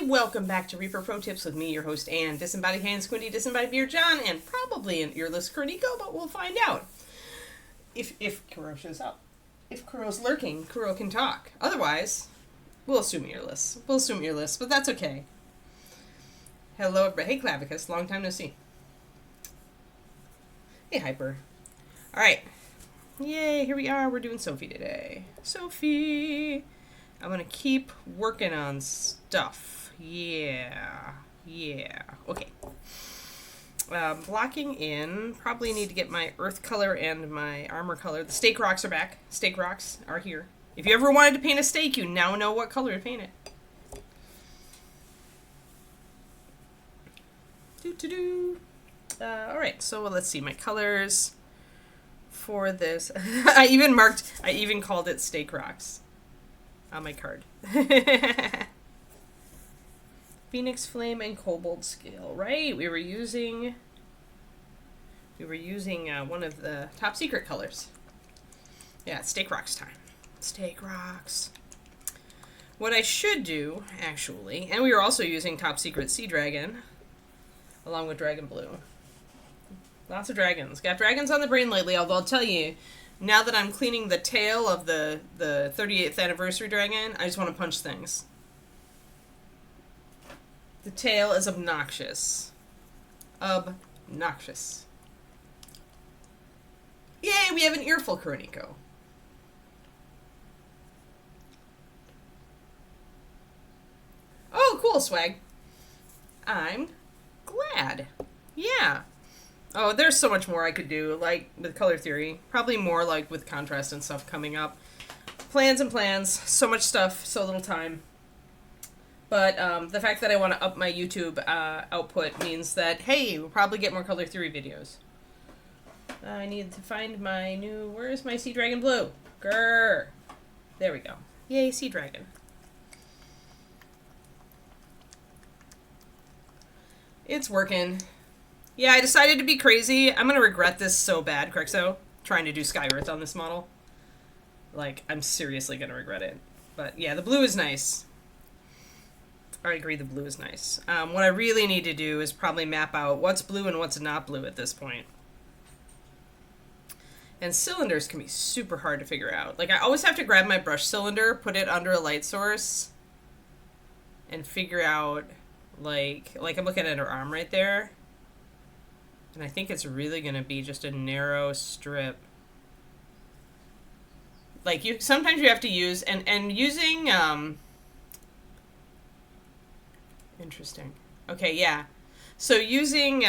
welcome back to Reaper Pro Tips with me, your host, Anne. Disembodied Hand, Squinty, Disembodied Beard, John, and probably an earless Kuriko, but we'll find out. If Kuro shows up. If Kuro's lurking, Kuro can talk. Otherwise, we'll assume earless. But that's okay. Hello, hey Clavicus, long time no see. Hey Hyper. Alright. Yay, here we are, we're doing Sophie today. Sophie! I'm gonna keep working on stuff. Yeah. Okay. Blocking in. Probably need to get my earth color and my armor color. The stake rocks are back. Stake rocks are here. If you ever wanted to paint a stake, you now know what color to paint it. Alright, so let's see my colors for this. I even called it stake rocks on my card. Phoenix Flame and Cobalt Scale, right? We were using one of the top secret colors. Yeah, it's Stake Rocks time. Stake Rocks. What I should do, actually, and we were also using top secret Sea Dragon, along with Dragon Blue. Lots of dragons. Got dragons on the brain lately, although I'll tell you, now that I'm cleaning the tail of the 38th anniversary dragon, I just want to punch things. The tail is obnoxious. Obnoxious. Yay, we have an earful Kuroniko. Oh, cool, swag. I'm glad. Yeah. Oh, there's so much more I could do, like, with color theory. Probably more, like, with contrast and stuff coming up. Plans and plans. So much stuff, so little time. But the fact that I want to up my YouTube output means that, hey, we'll probably get more color theory videos. I need to find my new... Where's my Sea Dragon Blue? Grrr. There we go. Yay, Sea Dragon. It's working. Yeah, I decided to be crazy. I'm going to regret this so bad, Crexo, trying to do Sky Earth on this model. Like, I'm seriously going to regret it. But yeah, the blue is nice. I agree the blue is nice. What I really need to do is probably map out what's blue and what's not blue at this point. And cylinders can be super hard to figure out. Like, I always have to grab my brush cylinder, put it under a light source, and figure out, like I'm looking at her arm right there. And I think it's really going to be just a narrow strip. Like, sometimes you have to use, and using, interesting. Okay, yeah. So using,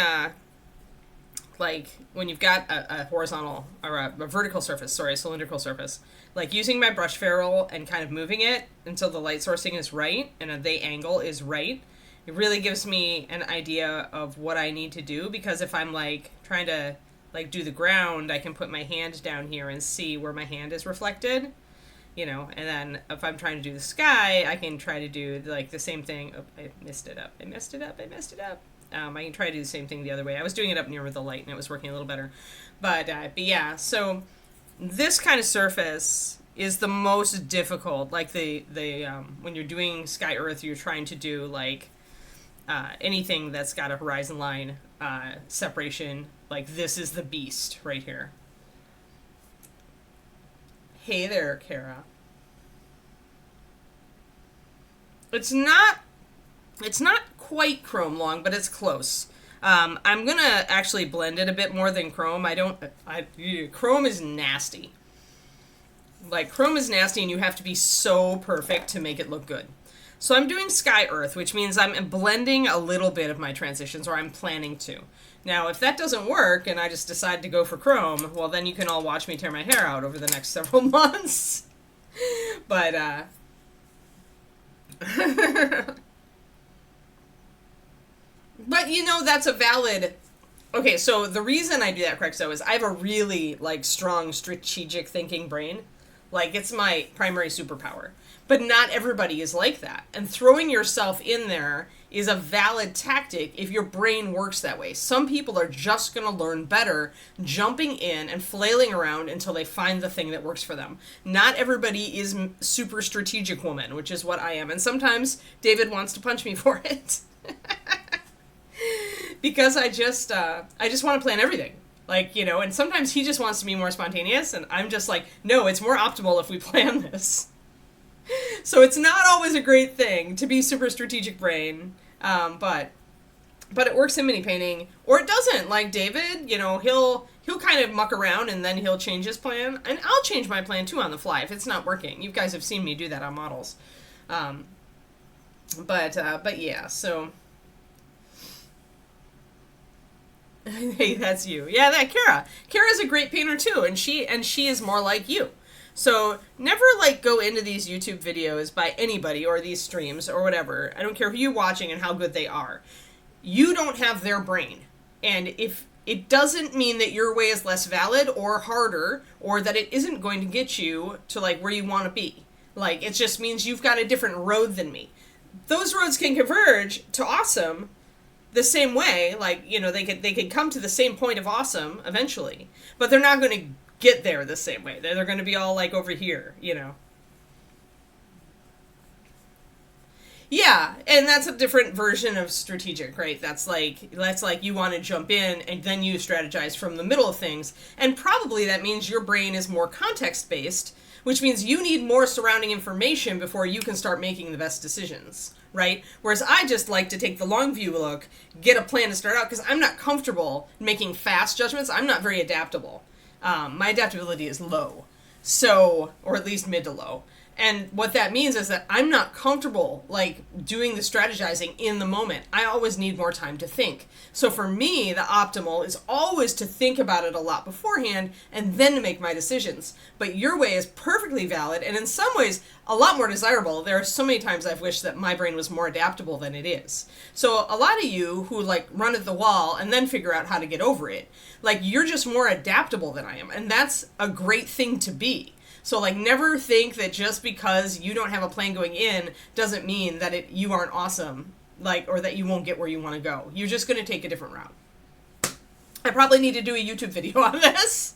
like, when you've got a horizontal, or a vertical surface, sorry, a cylindrical surface, like using my brush ferrule and kind of moving it until the light sourcing is right, and the angle is right, it really gives me an idea of what I need to do, because if I'm, like, trying to, like, do the ground, I can put my hand down here and see where my hand is reflected, you know, and then if I'm trying to do the sky, I can try to do, like, the same thing. Oh, I messed it up. I can try to do the same thing the other way. I was doing it up near with the light, and it was working a little better. But yeah, so this kind of surface is the most difficult. Like, when you're doing Sky Earth, you're trying to do, like, anything that's got a horizon line separation. Like, this is the beast right here. Hey there, Kara. It's not quite chrome long, but it's close. I'm gonna actually blend it a bit more than chrome. Chrome is nasty. Like, chrome is nasty, and you have to be so perfect to make it look good. So I'm doing Sky Earth, which means I'm blending a little bit of my transitions, or I'm planning to. Now, if that doesn't work, and I just decide to go for chrome, well, then you can all watch me tear my hair out over the next several months. But, but, you know, that's a valid... Okay, so the reason I do that, Crexo, is I have a really, like, strong strategic thinking brain. Like, it's my primary superpower. But not everybody is like that. And throwing yourself in there is a valid tactic if your brain works that way. Some people are just going to learn better jumping in and flailing around until they find the thing that works for them. Not everybody is super strategic woman, which is what I am. And sometimes David wants to punch me for it. Because I just want to plan everything. Like, you know, and sometimes he just wants to be more spontaneous, and I'm just like, no, it's more optimal if we plan this. So it's not always a great thing to be super strategic brain, but it works in mini painting, or it doesn't. Like David, you know, he'll kind of muck around and then he'll change his plan, and I'll change my plan too on the fly if it's not working. You guys have seen me do that on models, but yeah. So hey, that's you. Yeah, that Kara. Kara's a great painter too, and she is more like you. So never like go into these YouTube videos by anybody or these streams or whatever. I don't care who you're watching and how good they are. You don't have their brain. And if it doesn't mean that your way is less valid or harder, or that it isn't going to get you to like where you want to be. Like, it just means you've got a different road than me. Those roads can converge to awesome the same way. Like, you know, they could come to the same point of awesome eventually, but they're not going to get there the same way. They're going to be all like over here, you know. Yeah, and that's a different version of strategic, right? That's like you want to jump in and then you strategize from the middle of things. And probably that means your brain is more context-based, which means you need more surrounding information before you can start making the best decisions, right? Whereas I just like to take the long view look, get a plan to start out, because I'm not comfortable making fast judgments. I'm not very adaptable. My adaptability is low, so, or at least mid to low. And what that means is that I'm not comfortable, like, doing the strategizing in the moment. I always need more time to think. So for me, the optimal is always to think about it a lot beforehand and then to make my decisions. But your way is perfectly valid, and in some ways, a lot more desirable. There are so many times I've wished that my brain was more adaptable than it is. So a lot of you who, like, run at the wall and then figure out how to get over it, like, you're just more adaptable than I am. And that's a great thing to be. So, like, never think that just because you don't have a plan going in doesn't mean that you aren't awesome, like, or that you won't get where you want to go. You're just going to take a different route. I probably need to do a YouTube video on this.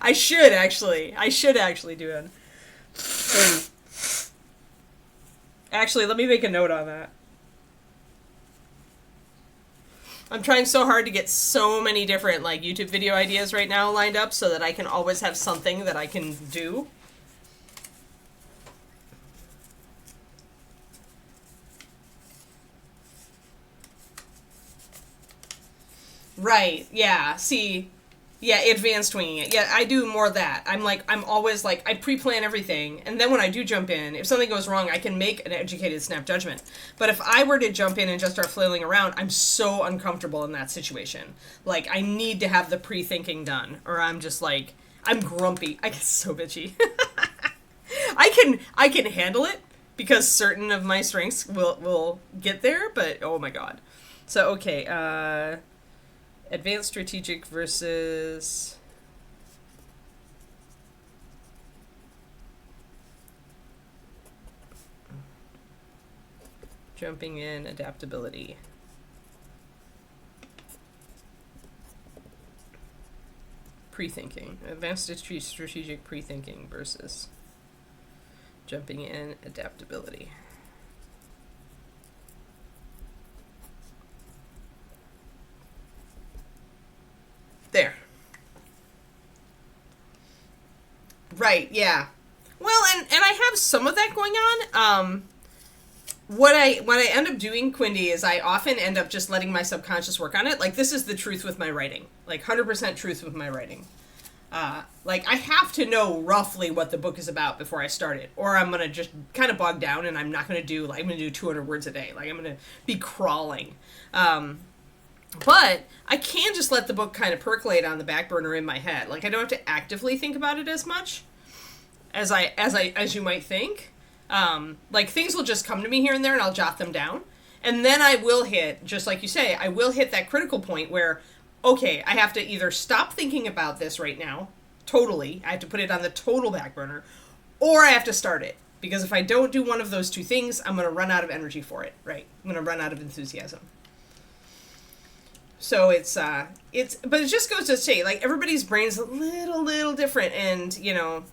I should actually do it. Actually, let me make a note on that. I'm trying so hard to get so many different, like, YouTube video ideas right now lined up so that I can always have something that I can do. Right, yeah, see, yeah, advanced winging it. Yeah, I do more of that. I'm always like, I pre-plan everything, and then when I do jump in, if something goes wrong, I can make an educated snap judgment. But if I were to jump in and just start flailing around, I'm so uncomfortable in that situation. Like, I need to have the pre-thinking done, or I'm just like, I'm grumpy. I get so bitchy. I can handle it, because certain of my strengths will get there, but oh my god. So, okay, advanced strategic versus jumping in adaptability. Pre-thinking. Advanced strategic pre-thinking versus jumping in adaptability. There. Right, yeah. Well, and I have some of that going on. What I end up doing, Quindy, is I often end up just letting my subconscious work on it. Like, this is the truth with my writing. Like, 100% truth with my writing. Like, I have to know roughly what the book is about before I start it. Or I'm going to just kind of bog down and I'm not going to do, like, I'm going to do 200 words a day. Like, I'm going to be crawling. But I can just let the book kind of percolate on the back burner in my head. Like, I don't have to actively think about it as much as you might think. Like, things will just come to me here and there and I'll jot them down. And then I will hit, just like you say, I will hit that critical point where, okay, I have to either stop thinking about this right now totally. I have to put it on the total back burner, or I have to start it. Because if I don't do one of those two things, I'm going to run out of energy for it, right? I'm going to run out of enthusiasm. So but it just goes to say, like, everybody's brain's a little different, and, you know,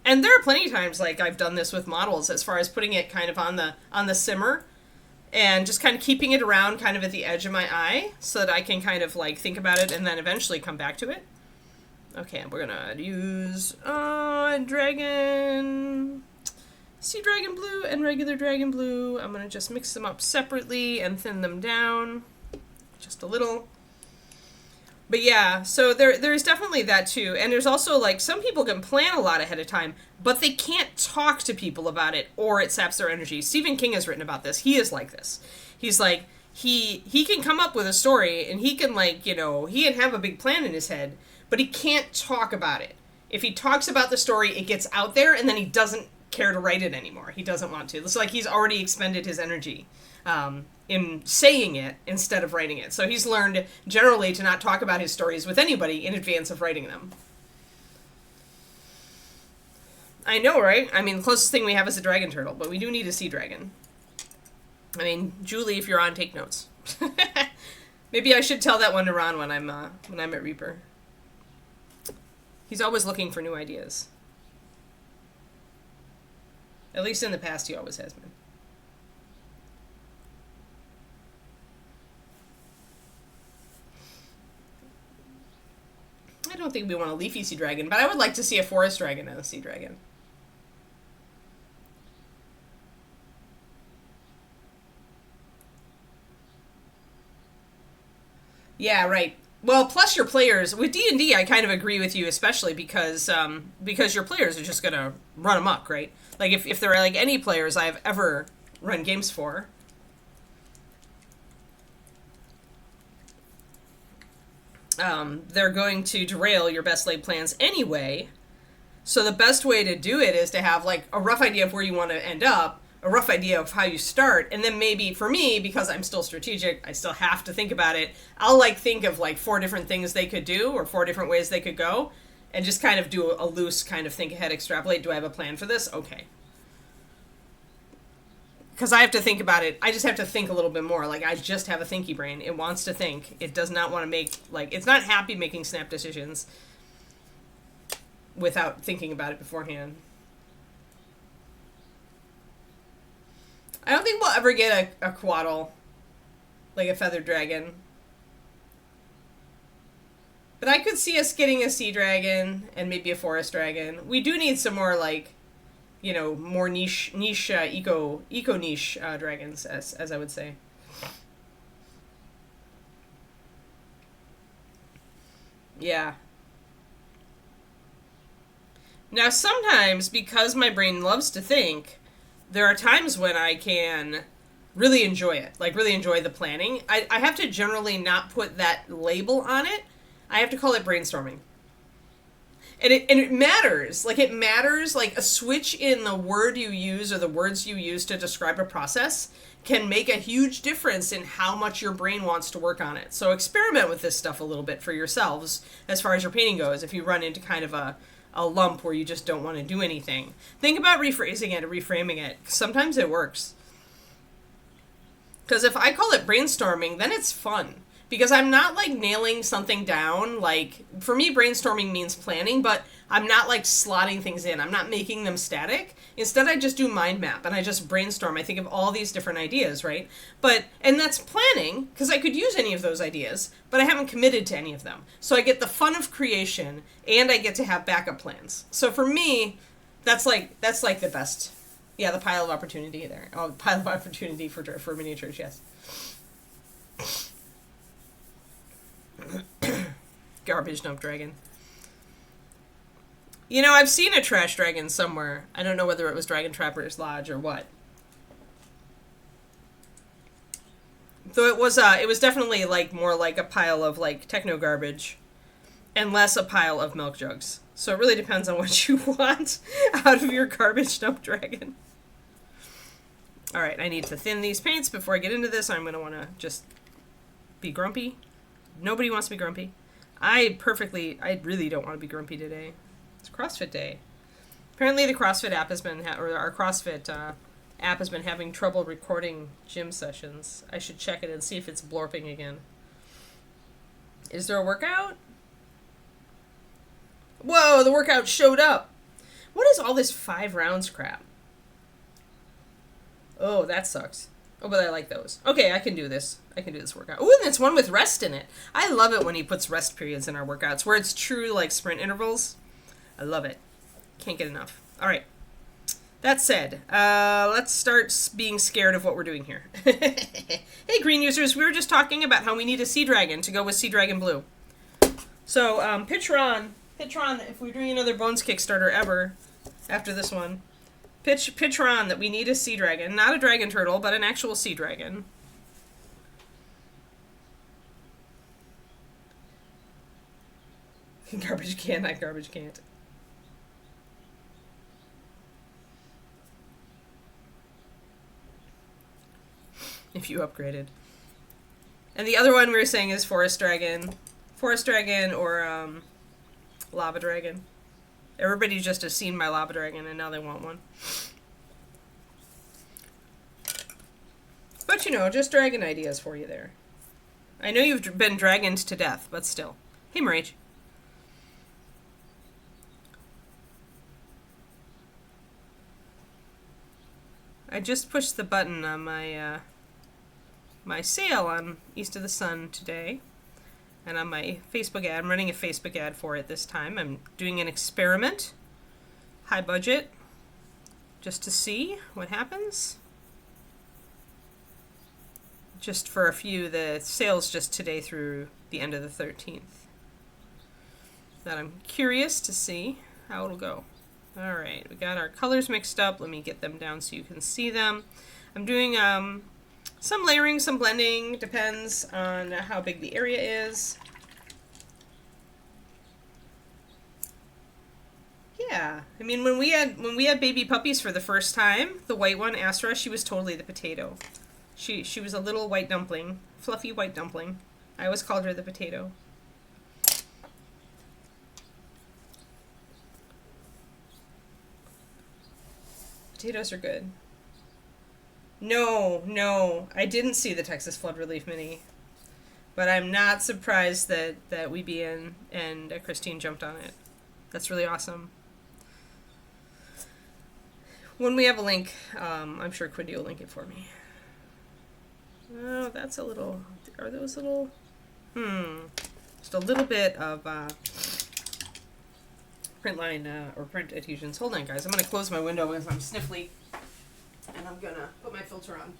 and there are plenty of times, like, I've done this with models as far as putting it kind of on the simmer, and just kind of keeping it around kind of at the edge of my eye, so that I can kind of, like, think about it and then eventually come back to it. Okay, we're gonna use, dragon... Sea Dragon Blue and regular Dragon Blue. I'm going to just mix them up separately and thin them down just a little. But yeah, so there's definitely that too. And there's also, like, some people can plan a lot ahead of time, but they can't talk to people about it, or it saps their energy. Stephen King has written about this. He is like this. He's like, he can come up with a story, and he can, like, you know, he can have a big plan in his head, but he can't talk about it. If he talks about the story, it gets out there, and then he doesn't care to write it anymore. He doesn't want to. It's like he's already expended his energy in saying it instead of writing it. So he's learned generally to not talk about his stories with anybody in advance of writing them. I know, right? I mean, the closest thing we have is a dragon turtle, but we do need a sea dragon. I mean, Julie, if you're on, take notes. Maybe I should tell that one to Ron when I'm at Reaper. He's always looking for new ideas. At least in the past, he always has been. I don't think we want a leafy sea dragon, but I would like to see a forest dragon and a sea dragon. Yeah, right. Well, plus your players, with D&D, I kind of agree with you, especially because your players are just going to run amok, right? Like, if there are, like, any players I've ever run games for, they're going to derail your best laid plans anyway. So the best way to do it is to have, like, a rough idea of where you want to end up, a rough idea of how you start, and then maybe, for me, because I'm still strategic, I still have to think about it, I'll, like, think of, like, 4 different things they could do, or 4 different ways they could go, and just kind of do a loose kind of think ahead, extrapolate. Do I have a plan for this? Okay. Because I have to think about it. I just have to think a little bit more. Like, I just have a thinky brain. It wants to think. It does not want to make, like, it's not happy making snap decisions without thinking about it beforehand. I don't think we'll ever get a quaddle, like a feathered dragon. But I could see us getting a sea dragon and maybe a forest dragon. We do need some more, like, you know, more niche eco niche dragons, as I would say. Yeah. Now, sometimes, because my brain loves to think, there are times when I can really enjoy it, like really enjoy the planning. I have to generally not put that label on it. I have to call it brainstorming. And it matters. Like, it matters. Like, a switch in the word you use or the words you use to describe a process can make a huge difference in how much your brain wants to work on it. So experiment with this stuff a little bit for yourselves as far as your painting goes. If you run into kind of a lump where you just don't want to do anything, think about rephrasing it or reframing it. Sometimes it works. Because if I call it brainstorming, then it's fun. Because I'm not, like, nailing something down. Like, for me, brainstorming means planning, but I'm not, like, slotting things in. I'm not making them static. Instead, I just do mind map, and I just brainstorm. I think of all these different ideas, right? And that's planning, because I could use any of those ideas, but I haven't committed to any of them. So I get the fun of creation, and I get to have backup plans. So for me, that's like the best. Yeah, the pile of opportunity there. Oh, pile of opportunity for miniatures, yes. Garbage dump dragon. You know, I've seen a trash dragon somewhere. I don't know whether it was Dragon Trapper's Lodge or what. Though it was definitely, like, more like a pile of, like, techno garbage and less a pile of milk jugs. So it really depends on what you want out of your garbage dump dragon. Alright, I need to thin these paints before I get into this. I'm going to want to just be grumpy. Nobody wants to be grumpy. I really don't want to be grumpy today. It's CrossFit Day. Apparently the CrossFit app has been, or our CrossFit app has been having trouble recording gym sessions. I should check it and see if it's blorping again. Is there a workout? Whoa, the workout showed up. What is all this 5 rounds crap? Oh, that sucks. Oh, but I like those. Okay, I can do this. I can do this workout. Ooh, and it's one with rest in it. I love it when he puts rest periods in our workouts, where it's true, like, sprint intervals. I love it. Can't get enough. All right. That said, let's start being scared of what we're doing here. Hey, green users, we were just talking about how we need a Sea Dragon to go with Sea Dragon Blue. So, Pitron, if we're doing another Bones Kickstarter ever after this one, Pitron that we need a Sea Dragon. Not a dragon turtle, but an actual Sea Dragon. Garbage can, not garbage can't. If you upgraded. And the other one we were saying is Forest Dragon. Forest Dragon or Lava Dragon. Everybody just has seen my Lava Dragon and now they want one. But you know, just dragon ideas for you there. I know you've been dragoned to death, but still. Hey, Marage. I just pushed the button on my my sale on East of the Sun today. And on my Facebook ad, I'm running a Facebook ad for it this time. I'm doing an experiment, high budget, just to see what happens. Just for a few, the sale's just today through the end of the 13th. That I'm curious to see how it'll go. All right, we got our colors mixed up. Let me get them down so you can see them. I'm doing some layering, some blending, depends on how big the area is. Yeah, I mean when we had baby puppies for the first time, the white one, Astra, she was totally the potato. She was a little white dumpling, fluffy white dumpling. I always called her the potato. Potatoes are good. No, I didn't see the Texas Flood Relief Mini. But I'm not surprised that Weeby and Christine jumped on it. That's really awesome. When we have a link, I'm sure Quindy will link it for me. Oh, that's a little... Are those little... Just a little bit of print line or print adhesions. Hold on, guys. I'm going to close my window as I'm sniffly. And I'm going to put my filter on.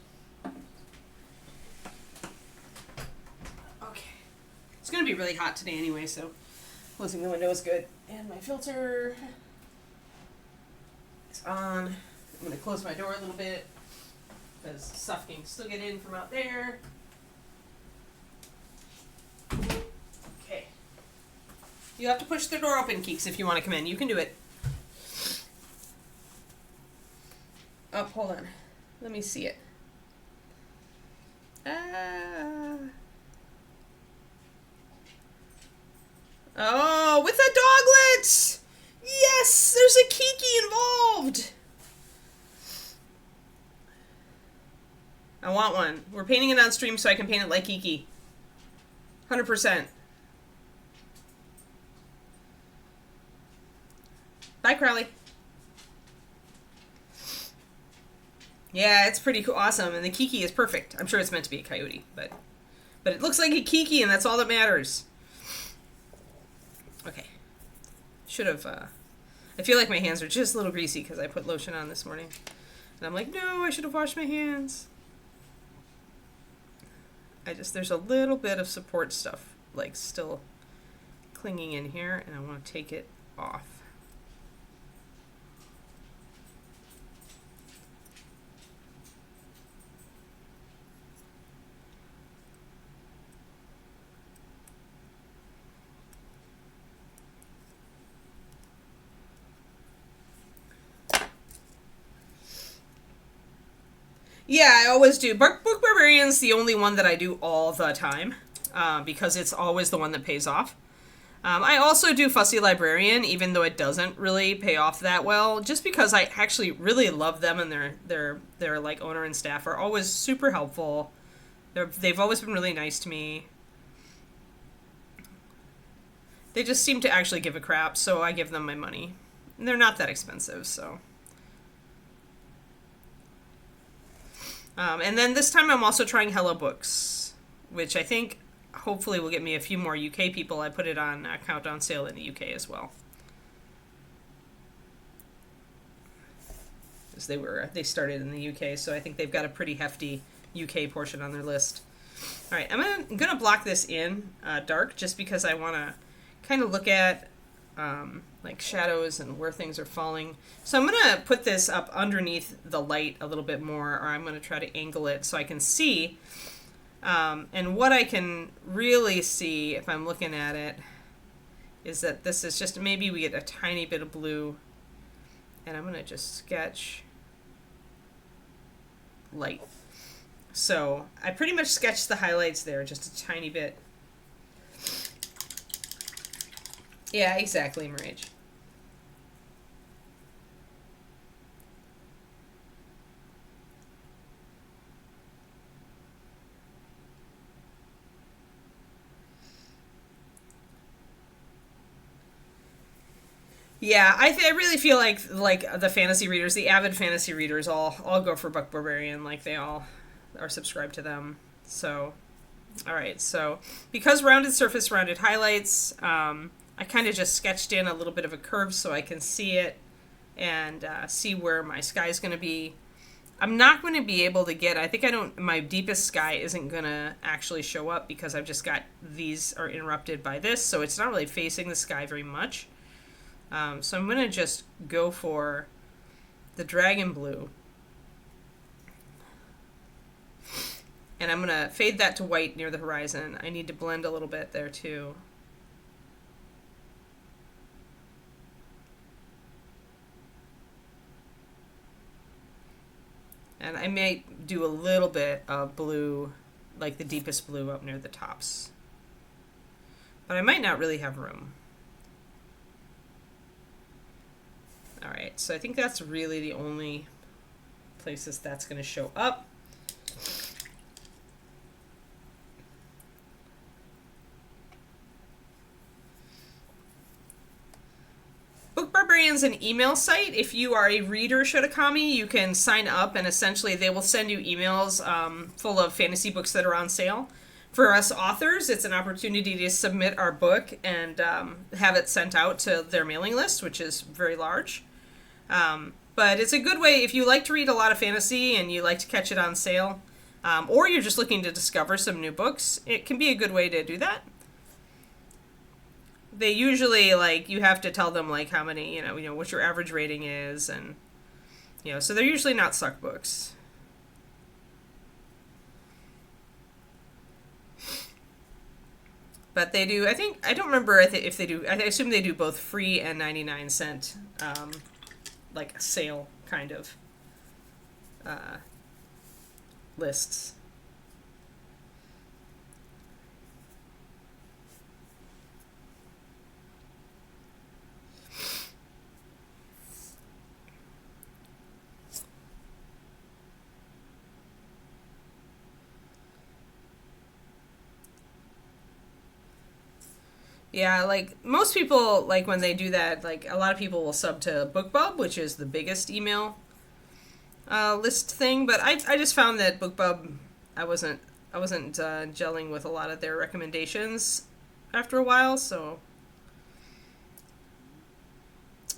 Okay. It's going to be really hot today anyway, so closing the window is good. And my filter is on. I'm going to close my door a little bit because stuff can still get in from out there. Okay. You have to push the door open, Keeks, if you want to come in. You can do it. Oh, hold on. Let me see it. Oh, with a doglet! Yes! There's a Kiki involved! I want one. We're painting it on stream so I can paint it like Kiki. 100%. Bye, Crowley. Yeah, it's pretty cool, awesome, and the Kiki is perfect. I'm sure it's meant to be a coyote, but it looks like a Kiki, and that's all that matters. Okay. Should have, I feel like my hands are just a little greasy because I put lotion on this morning. And I'm like, no, I should have washed my hands. There's a little bit of support stuff, like, still clinging in here, and I want to take it off. Yeah, I always do. Book Barbarian's the only one that I do all the time, because it's always the one that pays off. I also do Fussy Librarian, even though it doesn't really pay off that well, just because I actually really love them, and their like owner and staff are always super helpful. They've always been really nice to me. They just seem to actually give a crap, so I give them my money. And they're not that expensive, so. And then this time I'm also trying Hello Books, which I think hopefully will get me a few more UK people. I put it on Countdown sale in the UK as well. Because they started in the UK, so I think they've got a pretty hefty UK portion on their list. All right, I'm gonna block this in dark just because I want to kind of look at like shadows and where things are falling. So I'm gonna put this up underneath the light a little bit more, or I'm gonna try to angle it so I can see. And what I can really see if I'm looking at it is that this is just, maybe we get a tiny bit of blue, and I'm gonna just sketch light. So I pretty much sketched the highlights there, just a tiny bit. Yeah, exactly, Marage. Yeah, I really feel like the fantasy readers, the avid fantasy readers, all go for Book Barbarian. Like they all are subscribed to them. So, all right. So because rounded surface, rounded highlights, I kind of just sketched in a little bit of a curve so I can see it and see where my sky is going to be. I'm not going to be able to get, I think my deepest sky isn't going to actually show up because I've just got, these are interrupted by this, so it's not really facing the sky very much. So I'm going to just go for the dragon blue. And I'm going to fade that to white near the horizon. I need to blend a little bit there too. And I may do a little bit of blue, like the deepest blue up near the tops. But I might not really have room. Alright, so I think that's really the only places that's going to show up. Book Barbarian's an email site. If you are a reader Shotakami, you can sign up and essentially they will send you emails full of fantasy books that are on sale. For us authors, it's an opportunity to submit our book and have it sent out to their mailing list, which is very large. But it's a good way if you like to read a lot of fantasy and you like to catch it on sale, or you're just looking to discover some new books, it can be a good way to do that. They usually, like, you have to tell them, like, how many, you know, what your average rating is, and, so they're usually not suck books. But they do, I don't remember if they do, I assume they do both free and 99-cent, like, a sale kind of lists. Yeah, like, most people, like, when they do that, like, a lot of people will sub to BookBub, which is the biggest email list thing, but I just found that BookBub, I wasn't gelling with a lot of their recommendations after a while, so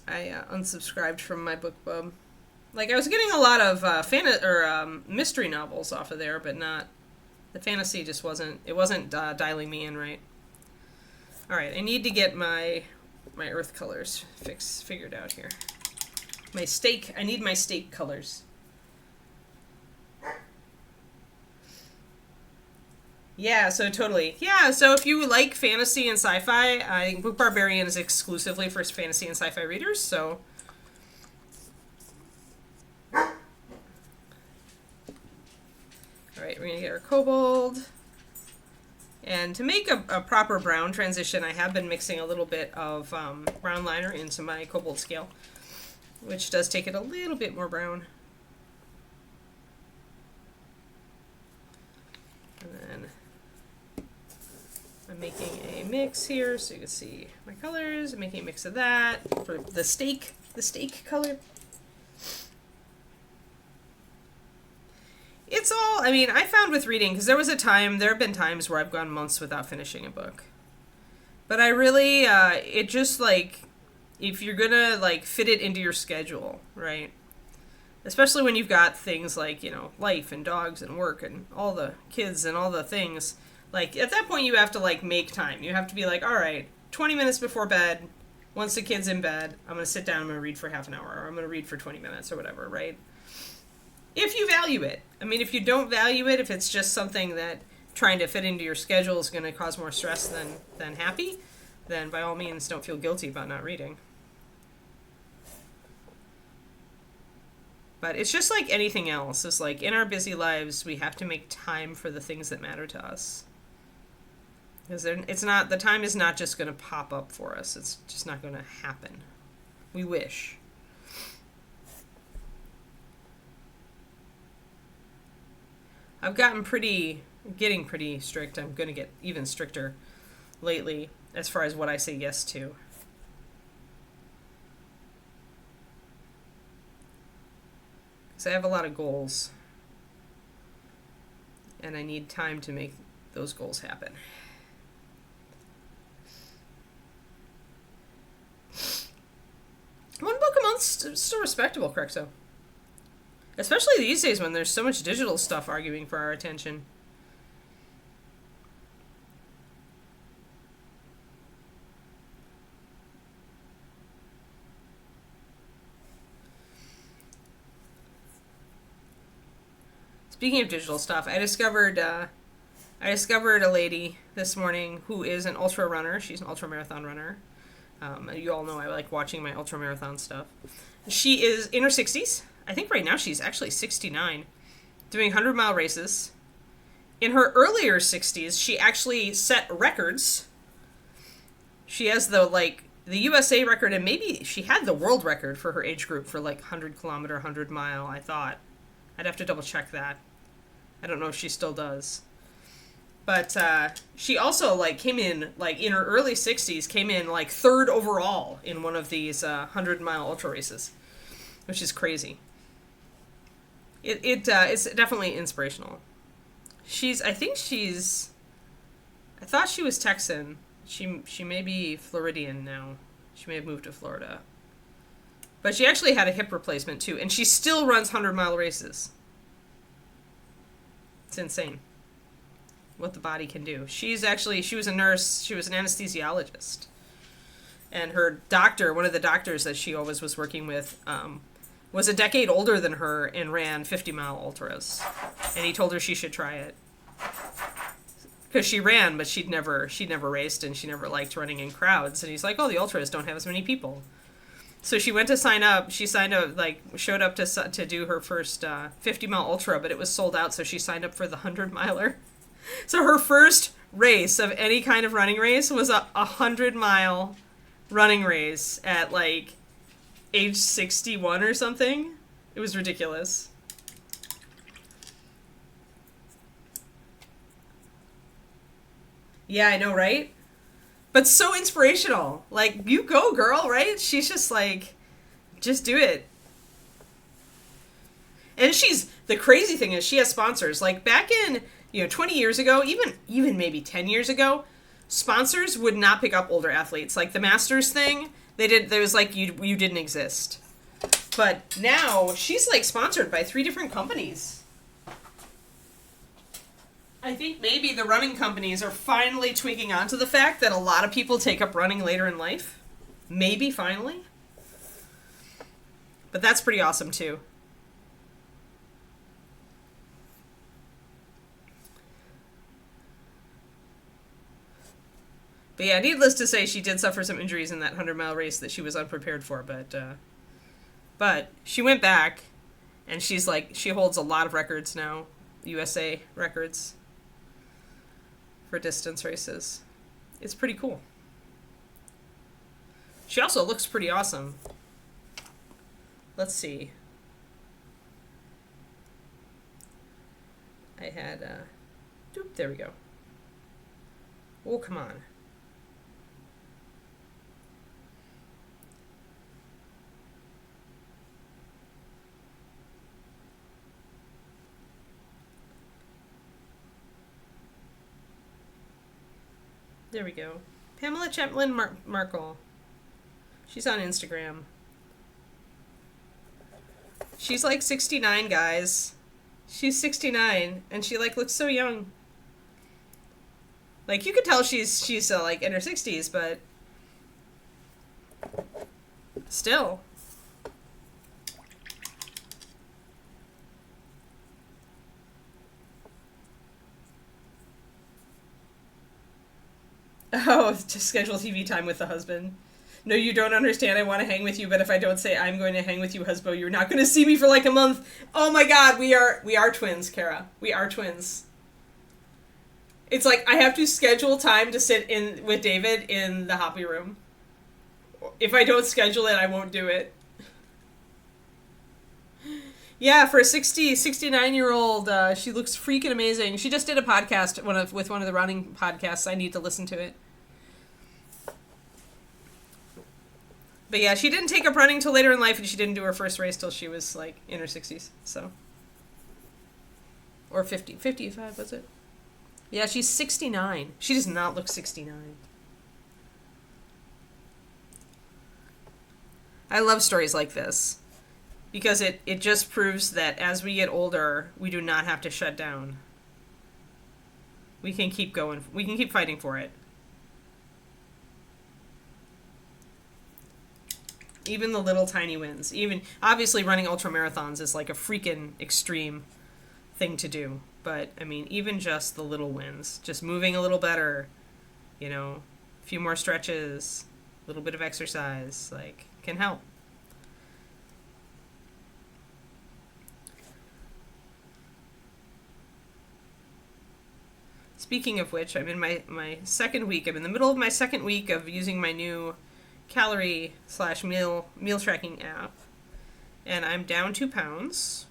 I unsubscribed from my BookBub. Like, I was getting a lot of mystery novels off of there, but not, the fantasy just wasn't dialing me in right. Alright, I need to get my earth colors figured out here. I need my steak colors. Yeah, so totally. Yeah, so if you like fantasy and sci-fi, I think Book Barbarian is exclusively for fantasy and sci-fi readers, so... Alright, we're gonna get our kobold. And to make a proper brown transition, I have been mixing a little bit of brown liner into my cobalt scale, which does take it a little bit more brown. And then I'm making a mix here so you can see my colors. I'm making a mix of that for the steak color. It's all, I mean, I found with reading, because there have been times where I've gone months without finishing a book. But I really, it just, like, if you're gonna, like, fit it into your schedule, right? Especially when you've got things like, you know, life and dogs and work and all the kids and all the things. Like, at that point you have to, like, make time. You have to be like, all right, 20 minutes before bed, once the kid's in bed, I'm gonna sit down, I'm gonna read for half an hour, or I'm gonna read for 20 minutes or whatever, right? If you value it. I mean, if you don't value it, if it's just something that trying to fit into your schedule is going to cause more stress than happy, then by all means don't feel guilty about not reading. But it's just like anything else. It's like in our busy lives, we have to make time for the things that matter to us. Because the time is not just going to pop up for us. It's just not going to happen. We wish. I've getting pretty strict. I'm going to get even stricter lately as far as what I say yes to. Because I have a lot of goals. And I need time to make those goals happen. One book a month's still respectable, Crexo. Especially these days when there's so much digital stuff arguing for our attention. Speaking of digital stuff, I discovered a lady this morning who is an ultra runner. She's an ultra marathon runner. You all know I like watching my ultra marathon stuff. She is in her 60s. I think right now she's actually 69, doing 100-mile races. In her earlier 60s, she actually set records. She has the USA record, and maybe she had the world record for her age group for 100-kilometer, 100-mile, I thought. I'd have to double check that. I don't know if she still does. But she also came in, in her early 60s, came in third overall in one of these 100-mile ultra races, which is crazy. It's definitely inspirational. I thought she was Texan. She may be Floridian now. She may have moved to Florida. But she actually had a hip replacement too, and she still runs 100-mile races. It's insane what the body can do. She was a nurse, she was an anesthesiologist. And her doctor, one of the doctors that she always was working with, was a decade older than her and ran 50-mile ultras. And he told her she should try it. Because she ran, but she'd never raced, and she never liked running in crowds. And he's like, oh, the ultras don't have as many people. So she went to sign up. She signed up, showed up to do her first 50-mile ultra, but it was sold out, so she signed up for the 100-miler. So her first race of any kind of running race was a 100-mile running race at, age 61 or something. It was ridiculous. Yeah, I know, right? But so inspirational. You go, girl, right? She's just just do it. And the crazy thing is she has sponsors. Back in, 20 years ago, even maybe 10 years ago, sponsors would not pick up older athletes. The Masters thing, there was you didn't exist. But now she's sponsored by 3 different companies. I think maybe the running companies are finally tweaking onto the fact that a lot of people take up running later in life. Maybe finally. But that's pretty awesome too. But yeah, needless to say, she did suffer some injuries in that 100-mile race that she was unprepared for. But she went back, and she holds a lot of records now, USA records. for distance races. It's pretty cool. She also looks pretty awesome. Let's see. I had, doop, there we go. Oh, come on. There we go. Pamela Chaplin Markle. She's on Instagram. She's like 69, guys. She's 69, and she like looks so young. Like you could tell she's like in her 60s, but still. Oh, to schedule TV time with the husband. No, you don't understand. I want to hang with you, but if I don't say I'm going to hang with you, husband, you're not going to see me for like a month. Oh my God, we are twins, Kara. We are twins. It's like I have to schedule time to sit in with David in the Hoppy room. If I don't schedule it, I won't do it. Yeah, for a 69-year-old, she looks freaking amazing. She just did a podcast with one of the running podcasts. I need to listen to it. But yeah, she didn't take up running till later in life, and she didn't do her first race till she was like in her 60s. So, or 55 was it? Yeah, she's 69. She does not look 69. I love stories like this. Because it just proves that as we get older, we do not have to shut down. We can keep going. We can keep fighting for it. Even the little tiny wins. Even, obviously, running ultramarathons is like a freaking extreme thing to do. But, I mean, even just the little wins. Just moving a little better. You know, a few more stretches. A little bit of exercise. Like, can help. Speaking of which, I'm in my second week. I'm in the middle of my second week of using my new calorie/meal tracking app. And I'm down 2 pounds.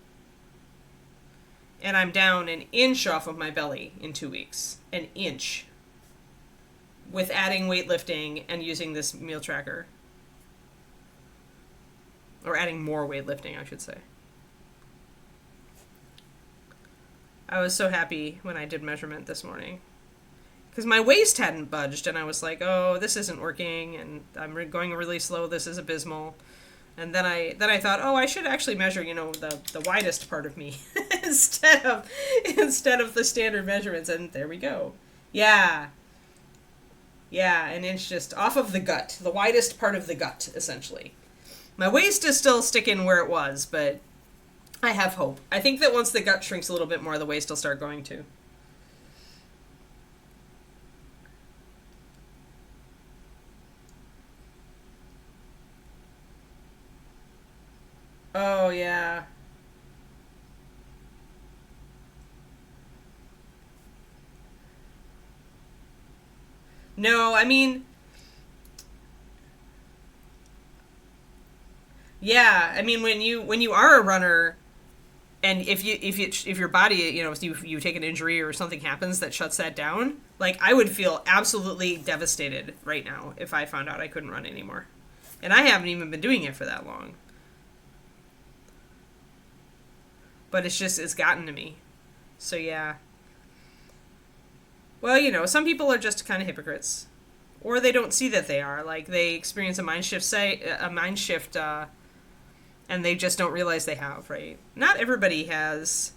And I'm down an inch off of my belly in 2 weeks. An inch. With adding weightlifting and using this meal tracker. Or adding more weightlifting, I should say. I was so happy when I did measurement this morning. Because my waist hadn't budged, and I was like, oh, this isn't working, and I'm going really slow, this is abysmal. And then I thought, oh, I should actually measure, you know, the widest part of me instead of the standard measurements, and there we go. Yeah. Yeah, an inch just off of the gut, the widest part of the gut, essentially. My waist is still sticking where it was, but I have hope. I think that once the gut shrinks a little bit more, the waist will start going too. Oh, yeah. No, I mean, yeah, I mean when you are a runner, and if your body, you know, if you take an injury or something happens that shuts that down, like I would feel absolutely devastated right now if I found out I couldn't run anymore. And I haven't even been doing it for that long. But it's gotten to me. So yeah. Well, you know, some people are just kind of hypocrites. Or they don't see that they are. Like, they experience a mind shift, and they just don't realize they have, right? Not everybody has.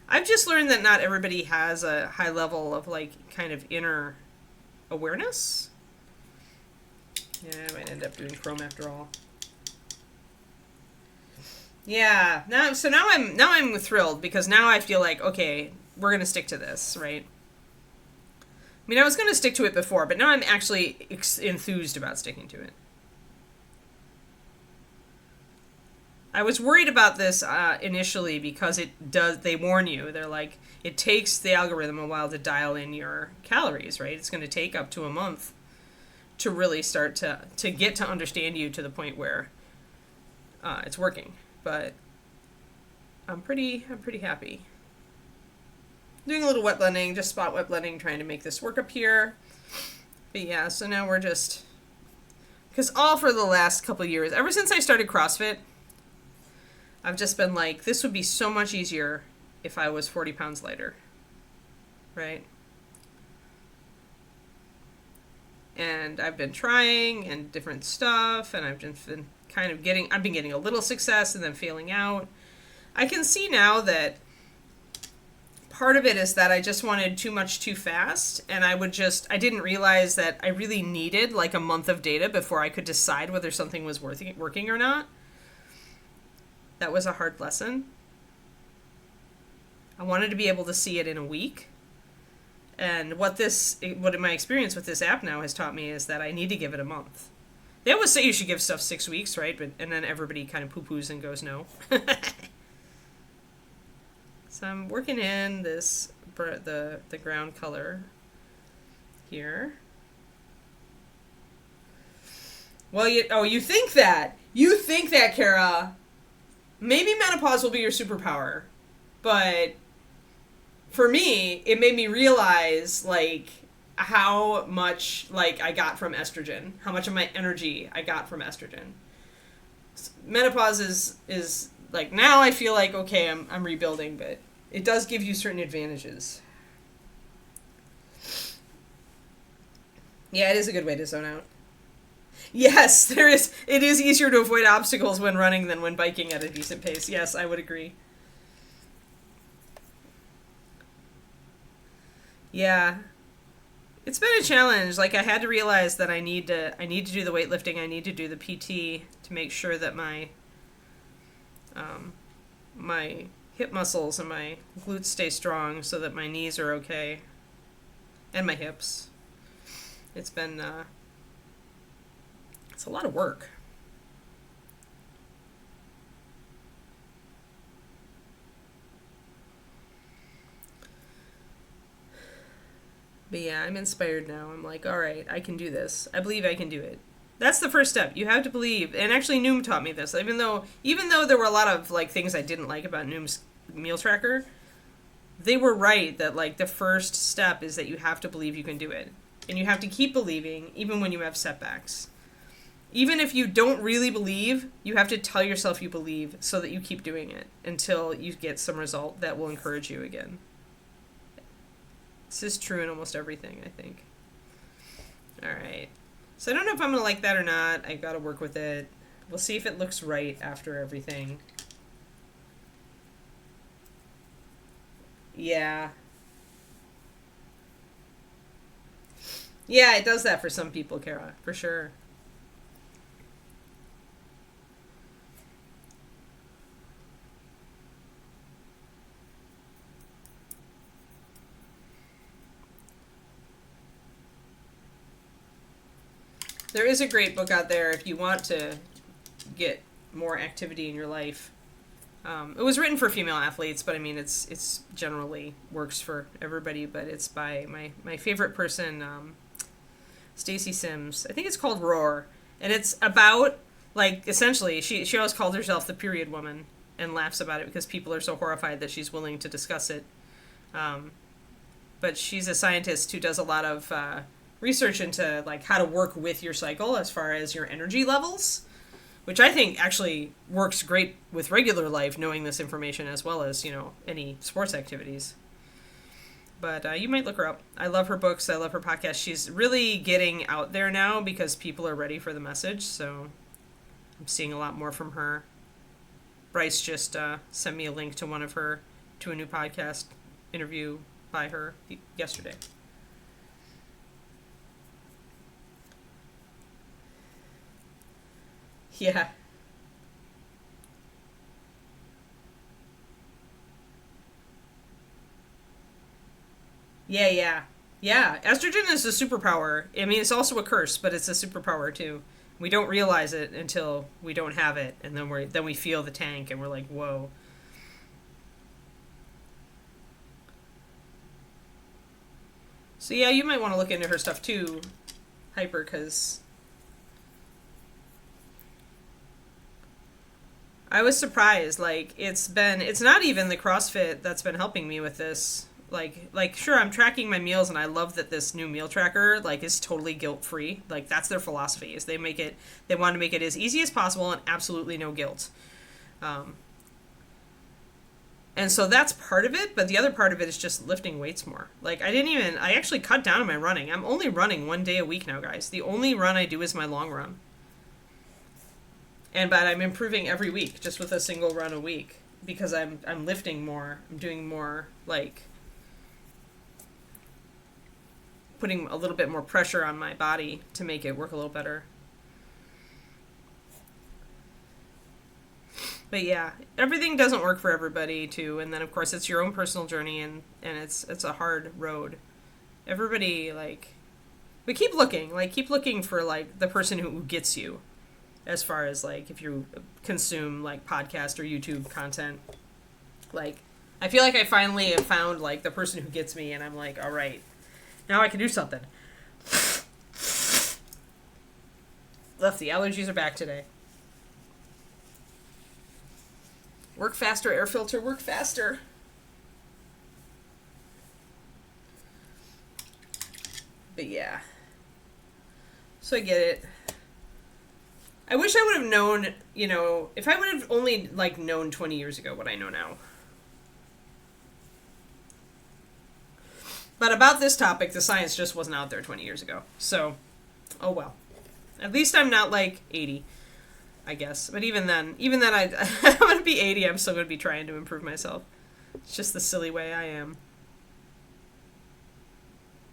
I've just learned that not everybody has a high level of, like, kind of inner awareness. Yeah, I might end up doing Chrome after all. Yeah, now I'm thrilled, because now I feel like, okay, we're going to stick to this, right? I mean, I was going to stick to it before, but now I'm actually enthused about sticking to it. I was worried about this initially because they warn you. They're like, it takes the algorithm a while to dial in your calories, right? It's going to take up to a month to really start to get to understand you to the point where it's working. But I'm pretty happy. Doing a little wet blending, just spot wet blending, trying to make this work up here. But yeah, so now we're just, because all for the last couple of years, ever since I started CrossFit, I've just been like, this would be so much easier if I was 40 pounds lighter, right? And I've been trying and different stuff, and I've been I've been getting a little success and then failing out. I can see now that part of it is that I just wanted too much too fast, and I didn't realize that I really needed like a month of data before I could decide whether something was working or not. That was a hard lesson. I wanted to be able to see it in a week. And what my experience with this app now has taught me is that I need to give it a month. They always say you should give stuff 6 weeks, right? And then everybody kind of poo-poos and goes no. So I'm working in the ground color here. Well, you think that. You think that, Kara. Maybe menopause will be your superpower. But for me, it made me realize, like, how much, like, I got from estrogen. How much of my energy I got from estrogen. Menopause is like, now I feel like, okay, I'm rebuilding, but it does give you certain advantages. Yeah, it is a good way to zone out. Yes, there is. It is easier to avoid obstacles when running than when biking at a decent pace. Yes, I would agree. Yeah. It's been a challenge. Like, I had to realize that I need to do the weightlifting, I need to do the PT to make sure that my my hip muscles and my glutes stay strong so that my knees are okay. And my hips. It's been it's a lot of work. But yeah, I'm inspired now. I'm like, all right, I can do this. I believe I can do it. That's the first step. You have to believe. And actually, Noom taught me this. Even though there were a lot of like things I didn't like about Noom's meal tracker, they were right that like the first step is that you have to believe you can do it, and you have to keep believing even when you have setbacks. Even if you don't really believe, you have to tell yourself you believe so that you keep doing it until you get some result that will encourage you again. This is true in almost everything, I think. All right. So I don't know if I'm going to like that or not. I got to work with it. We'll see if it looks right after everything. Yeah. Yeah, it does that for some people, Kara, for sure. There is a great book out there if you want to get more activity in your life. It was written for female athletes, but I mean, it's generally works for everybody. But it's by my favorite person, Stacy Sims. I think it's called Roar, and it's about like essentially she always called herself the period woman and laughs about it because people are so horrified that she's willing to discuss it. But she's a scientist who does a lot of research into like how to work with your cycle as far as your energy levels, which I think actually works great with regular life, knowing this information as well as, any sports activities. But you might look her up. I love her books. I love her podcast. She's really getting out there now because people are ready for the message. So I'm seeing a lot more from her. Bryce just sent me a link to a new podcast interview by her yesterday. Yeah. Yeah. Estrogen is a superpower. I mean, it's also a curse, but it's a superpower too. We don't realize it until we don't have it, and then we feel the tank, and we're like, whoa. So yeah, you might want to look into her stuff too, Hyper, because I was surprised. Like, it's not even the CrossFit that's been helping me with this. Like sure, I'm tracking my meals, and I love that this new meal tracker like is totally guilt free. Like, that's their philosophy, is they want to make it as easy as possible and absolutely no guilt. And so that's part of it, but the other part of it is just lifting weights more. Like, I actually cut down on my running. I'm only running 1 day a week now, guys. The only run I do is my long run. But I'm improving every week just with a single run a week because I'm lifting more. I'm doing more, like, putting a little bit more pressure on my body to make it work a little better. But yeah, everything doesn't work for everybody too, and then of course it's your own personal journey, and it's a hard road. Everybody, like, but keep looking for like the person who gets you, as far as like if you consume like podcast or YouTube content. Like, I feel like I finally have found like the person who gets me, and I'm like, all right, now I can do something. Left, the allergies are back today. Work faster, air filter, work faster. But yeah. So I get it. I wish I would have known, if I would have only, like, known 20 years ago what I know now. But about this topic, the science just wasn't out there 20 years ago. So, oh well. At least I'm not, like, 80. I guess. But even then I'm going to be 80, I'm still going to be trying to improve myself. It's just the silly way I am.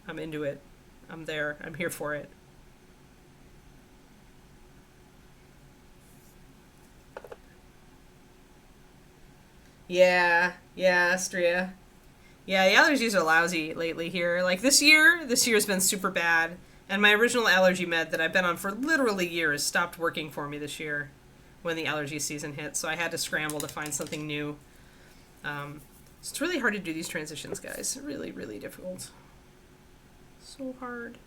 I'm into it. I'm there. I'm here for it. Yeah, Astria. Yeah, the allergies are lousy lately here. Like, this year's been super bad. And my original allergy med that I've been on for literally years stopped working for me this year when the allergy season hit. So I had to scramble to find something new. So it's really hard to do these transitions, guys. Really, really difficult. So hard.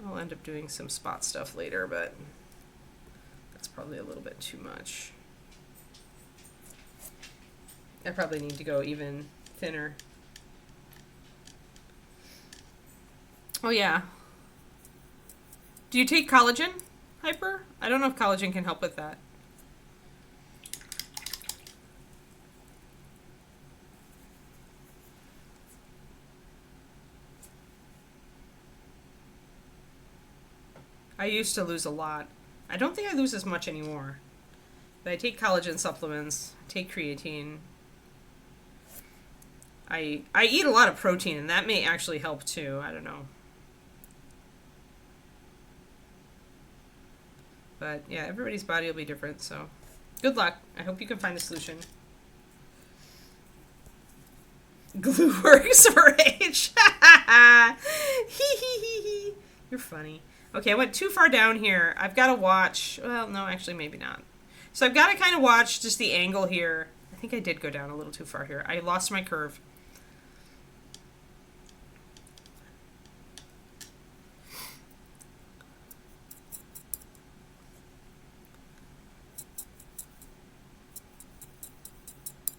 I'll end up doing some spot stuff later, but that's probably a little bit too much. I probably need to go even thinner. Oh, yeah. Do you take collagen, Hyper? I don't know if collagen can help with that. I used to lose a lot. I don't think I lose as much anymore. But I take collagen supplements, I take creatine. I eat a lot of protein, and that may actually help too. I don't know. But yeah, everybody's body will be different, so good luck. I hope you can find a solution. Glue works for age. You're funny. Okay, I went too far down here. I've got to watch. Well, no, actually, maybe not. So I've got to kind of watch just the angle here. I think I did go down a little too far here. I lost my curve.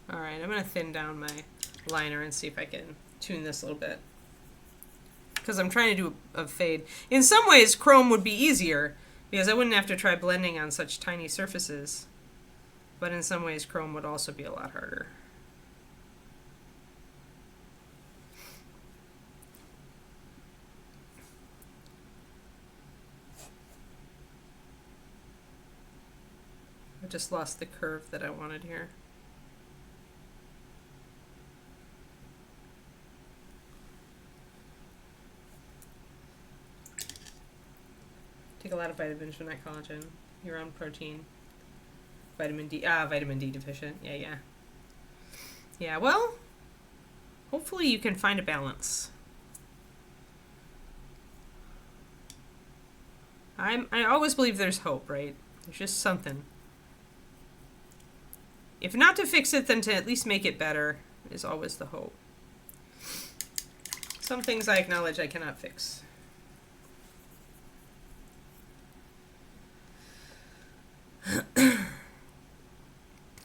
Alright, I'm going to thin down my liner and see if I can tune this a little bit. Because I'm trying to do a fade. In some ways, chrome would be easier, because I wouldn't have to try blending on such tiny surfaces. But in some ways, chrome would also be a lot harder. I just lost the curve that I wanted here. Take a lot of vitamins, but not collagen. You're on protein. Vitamin D deficient. Yeah. Yeah, well, hopefully you can find a balance. I always believe there's hope, right? There's just something. If not to fix it, then to at least make it better is always the hope. Some things I acknowledge I cannot fix.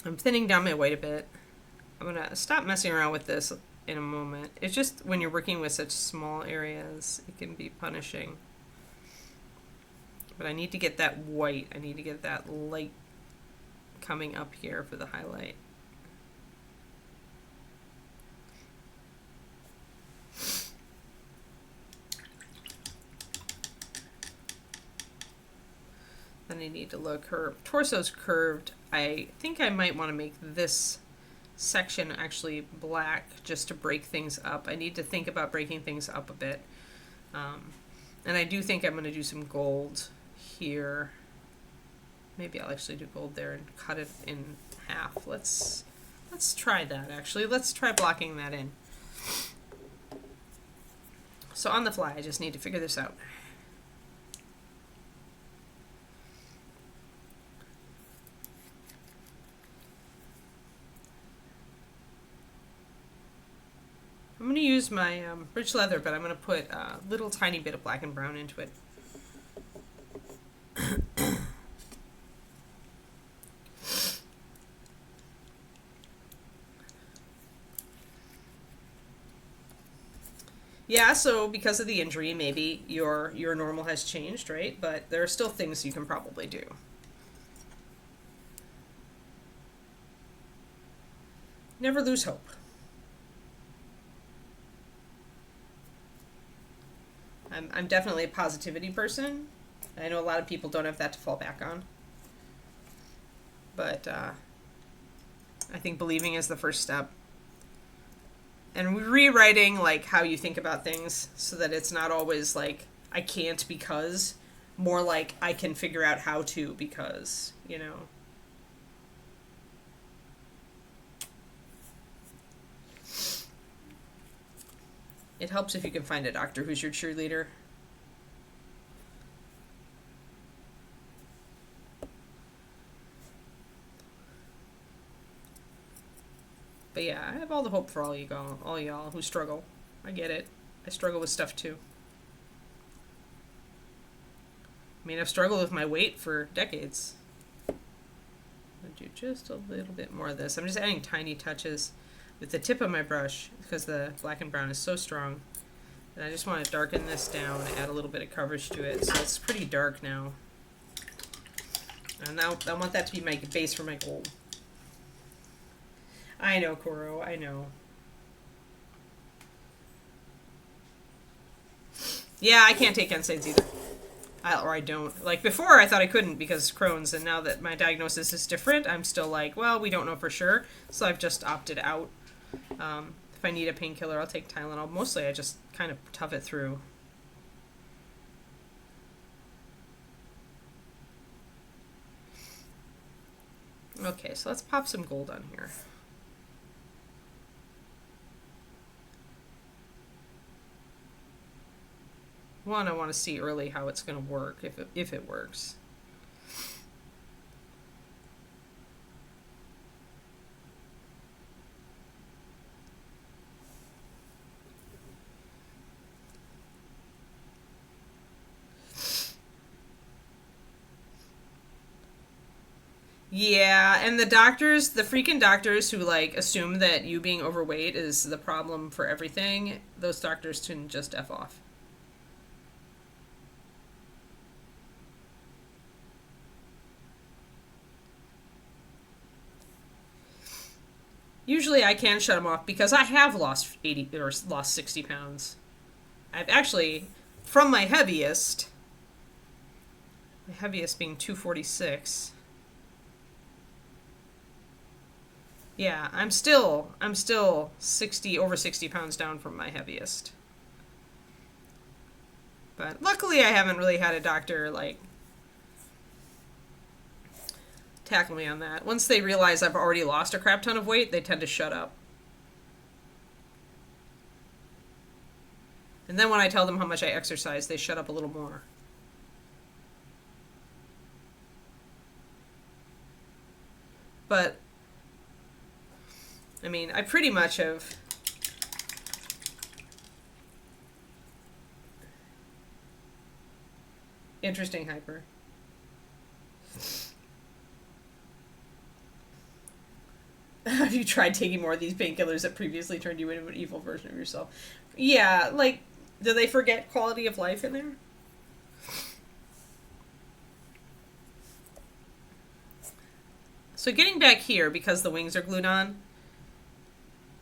I'm thinning down my white a bit. I'm going to stop messing around with this in a moment. It's just when you're working with such small areas, it can be punishing. But I need to get that white. I need to get that light coming up here for the highlight. Then I need to look, her torso's curved. I think I might want to make this section actually black just to break things up. I need to think about breaking things up a bit. And I do think I'm going to do some gold here. Maybe I'll actually do gold there and cut it in half. Let's try that actually. Let's try blocking that in. So on the fly, I just need to figure this out. I'm going to use my rich leather, but I'm going to put a little tiny bit of black and brown into it. Yeah, so because of the injury, maybe your normal has changed, right? But there are still things you can probably do. Never lose hope. I'm definitely a positivity person. I know a lot of people don't have that to fall back on. But I think believing is the first step. And rewriting like how you think about things so that it's not always like I can't because, more like I can figure out how to because, you know. It helps if you can find a doctor who's your cheerleader. But yeah, I have all the hope for all y'all who struggle. I get it. I struggle with stuff too. I mean, I've struggled with my weight for decades. I'll do just a little bit more of this. I'm just adding tiny touches with the tip of my brush because the black and brown is so strong. And I just want to darken this down, add a little bit of coverage to it. So it's pretty dark now. And now I want that to be my base for my gold. I know, Koro, I know. Yeah, I can't take NSAIDs either. I don't. Like, before I thought I couldn't because Crohn's, and now that my diagnosis is different, I'm still like, well, we don't know for sure. So I've just opted out. If I need a painkiller, I'll take Tylenol. Mostly I just kind of tough it through. Okay, so let's pop some gold on here. One, I want to see early how it's going to work, if it works. Yeah, and the doctors, the freaking doctors who, like, assume that you being overweight is the problem for everything, those doctors can just F off. Usually I can shut them off because I have lost 80 or lost 60 pounds. I've actually, from my heaviest being 246. Yeah, I'm still 60, over 60 pounds down from my heaviest. But luckily I haven't really had a doctor, like, tackle me on that. Once they realize I've already lost a crap ton of weight, they tend to shut up. And then when I tell them how much I exercise, they shut up a little more. But, I mean, I pretty much have... Interesting, Hyper. Have you tried taking more of these painkillers that previously turned you into an evil version of yourself? Yeah, like, do they forget quality of life in there? So getting back here, because the wings are glued on,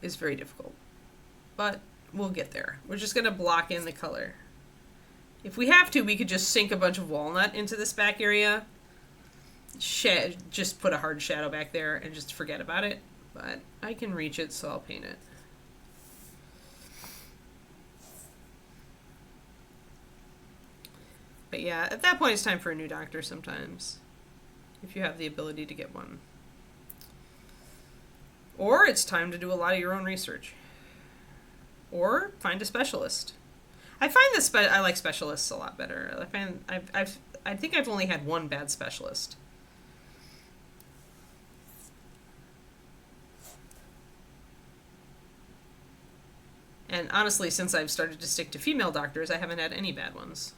is very difficult. But we'll get there. We're just going to block in the color. If we have to, we could just sink a bunch of walnut into this back area. Just put a hard shadow back there and just forget about it. But I can reach it, so I'll paint it. But yeah, at that point it's time for a new doctor sometimes. If you have the ability to get one. Or it's time to do a lot of your own research. Or find a specialist. I find this, I like specialists a lot better. I think I've only had one bad specialist. And honestly, since I've started to stick to female doctors, I haven't had any bad ones.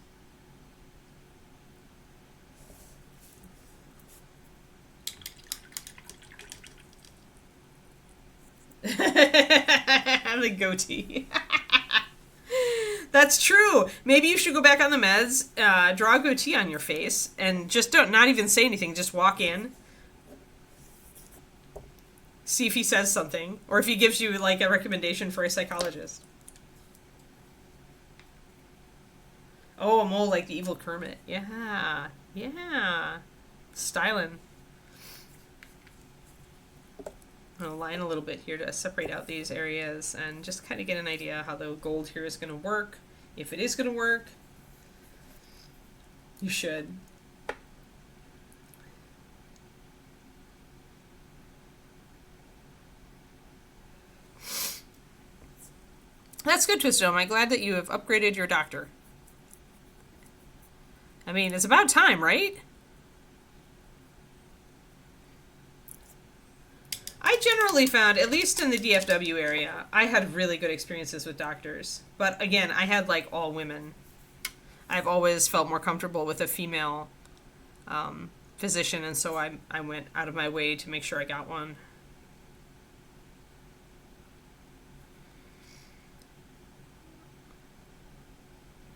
The goatee. That's true. Maybe you should go back on the meds, draw a goatee on your face, and just not even say anything. Just walk in. See if he says something, or if he gives you like a recommendation for a psychologist. Oh, a mole like the evil Kermit. Yeah, yeah, styling. I'm gonna line a little bit here to separate out these areas and just kind of get an idea how the gold here is gonna work. If it is gonna work, you should. That's good, Twistome. I'm glad that you have upgraded your doctor. I mean, it's about time, right? I generally found, at least in the DFW area, I had really good experiences with doctors. But again, I had like all women. I've always felt more comfortable with a female physician, and so I went out of my way to make sure I got one.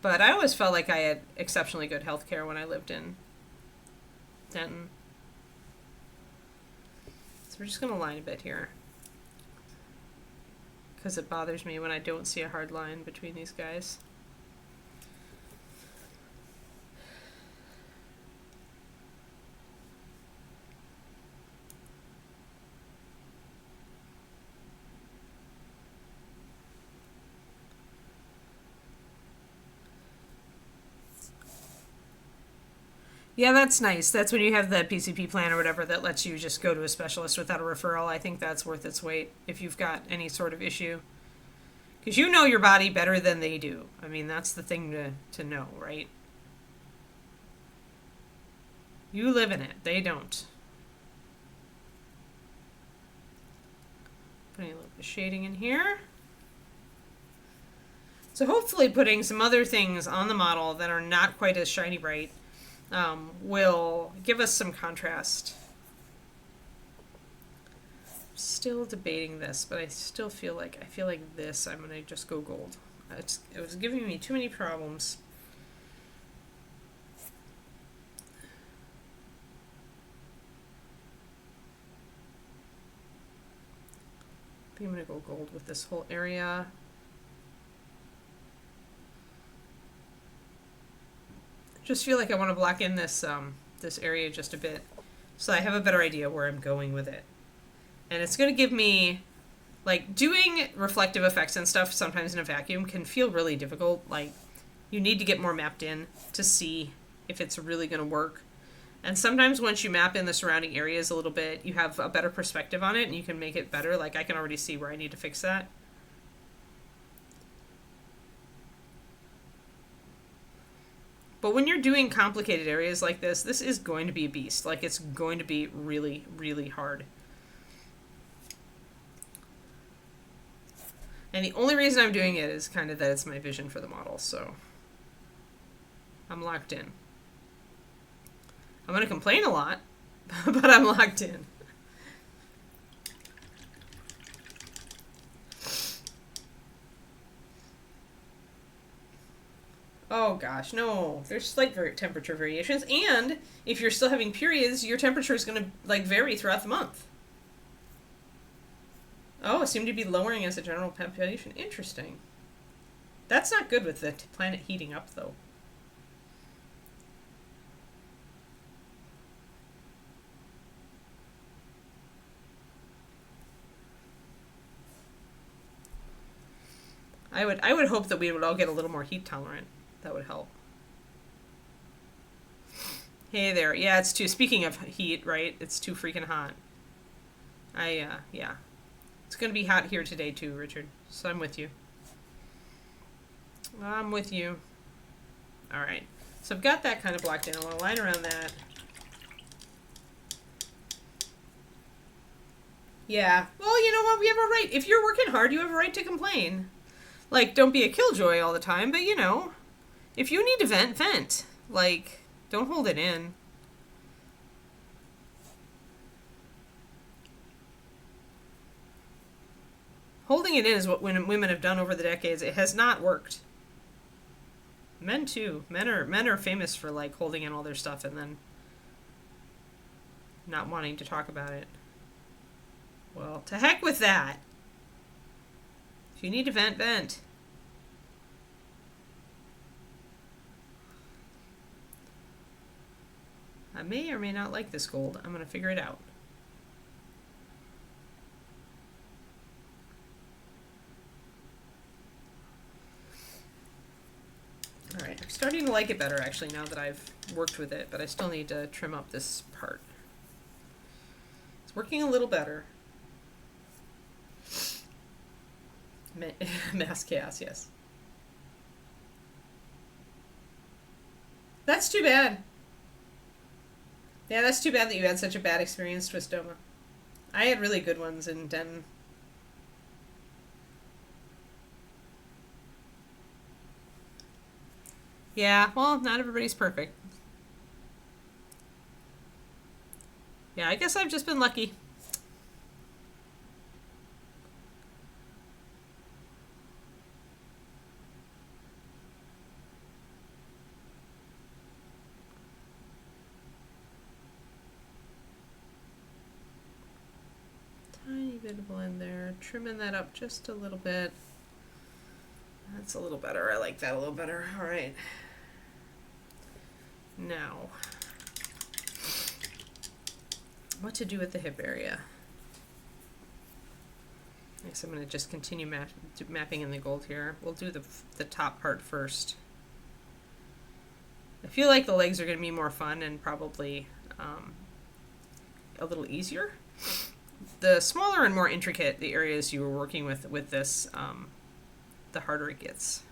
But I always felt like I had exceptionally good health care when I lived in Denton. So we're just going to line a bit here. Because it bothers me when I don't see a hard line between these guys. Yeah, that's nice. That's when you have the PCP plan or whatever that lets you just go to a specialist without a referral. I think that's worth its weight if you've got any sort of issue. Because you know your body better than they do. I mean, that's the thing to know, right? You live in it. They don't. Putting a little bit of shading in here. So hopefully putting some other things on the model that are not quite as shiny bright will give us some contrast. Still debating this, but I still feel like this. I'm gonna just go gold. It was giving me too many problems. I think I'm gonna go gold with this whole area. Just feel like I want to block in this this area just a bit, so I have a better idea where I'm going with it. And it's going to give me, like, doing reflective effects and stuff sometimes in a vacuum can feel really difficult. Like, you need to get more mapped in to see if it's really going to work. And sometimes once you map in the surrounding areas a little bit, you have a better perspective on it and you can make it better. Like, I can already see where I need to fix that. But when you're doing complicated areas like this is going to be a beast. Like, it's going to be really, really hard. And the only reason I'm doing it is kind of that it's my vision for the model, so I'm locked in. I'm going to complain a lot, but I'm locked in. Oh gosh, no. There's slight temperature variations, and if you're still having periods, your temperature is going to like vary throughout the month. Oh, it seemed to be lowering as a general population. Interesting. That's not good with the planet heating up, though. I would hope that we would all get a little more heat tolerant. That would help. Hey there. Yeah, it's too. Speaking of heat, right? It's too freaking hot. Yeah. It's gonna be hot here today too, Richard. So I'm with you. I'm with you. All right. So I've got that kind of blocked in. I want to line around that. Yeah. Well, you know what? We have a right. If you're working hard, you have a right to complain. Like, don't be a killjoy all the time, but you know, if you need to vent, vent. Like, don't hold it in. Holding it in is what women have done over the decades. It has not worked. Men too. Men are famous for like holding in all their stuff and then not wanting to talk about it. Well, to heck with that. If you need to vent, vent. I may or may not like this gold. I'm going to figure it out. Alright, I'm starting to like it better actually now that I've worked with it, but I still need to trim up this part. It's working a little better. Mass chaos, yes. That's too bad. Yeah, that's too bad that you had such a bad experience, Twistoma. I had really good ones in Denton. Yeah, well, not everybody's perfect. Yeah, I guess I've just been lucky. Tiny bit of blend there. Trimming that up just a little bit. That's a little better. I like that a little better. All right. Now, what to do with the hip area? I guess I'm going to just continue mapping in the gold here. We'll do the top part first. I feel like the legs are going to be more fun and probably a little easier. The smaller and more intricate the areas you were working with this, the harder it gets.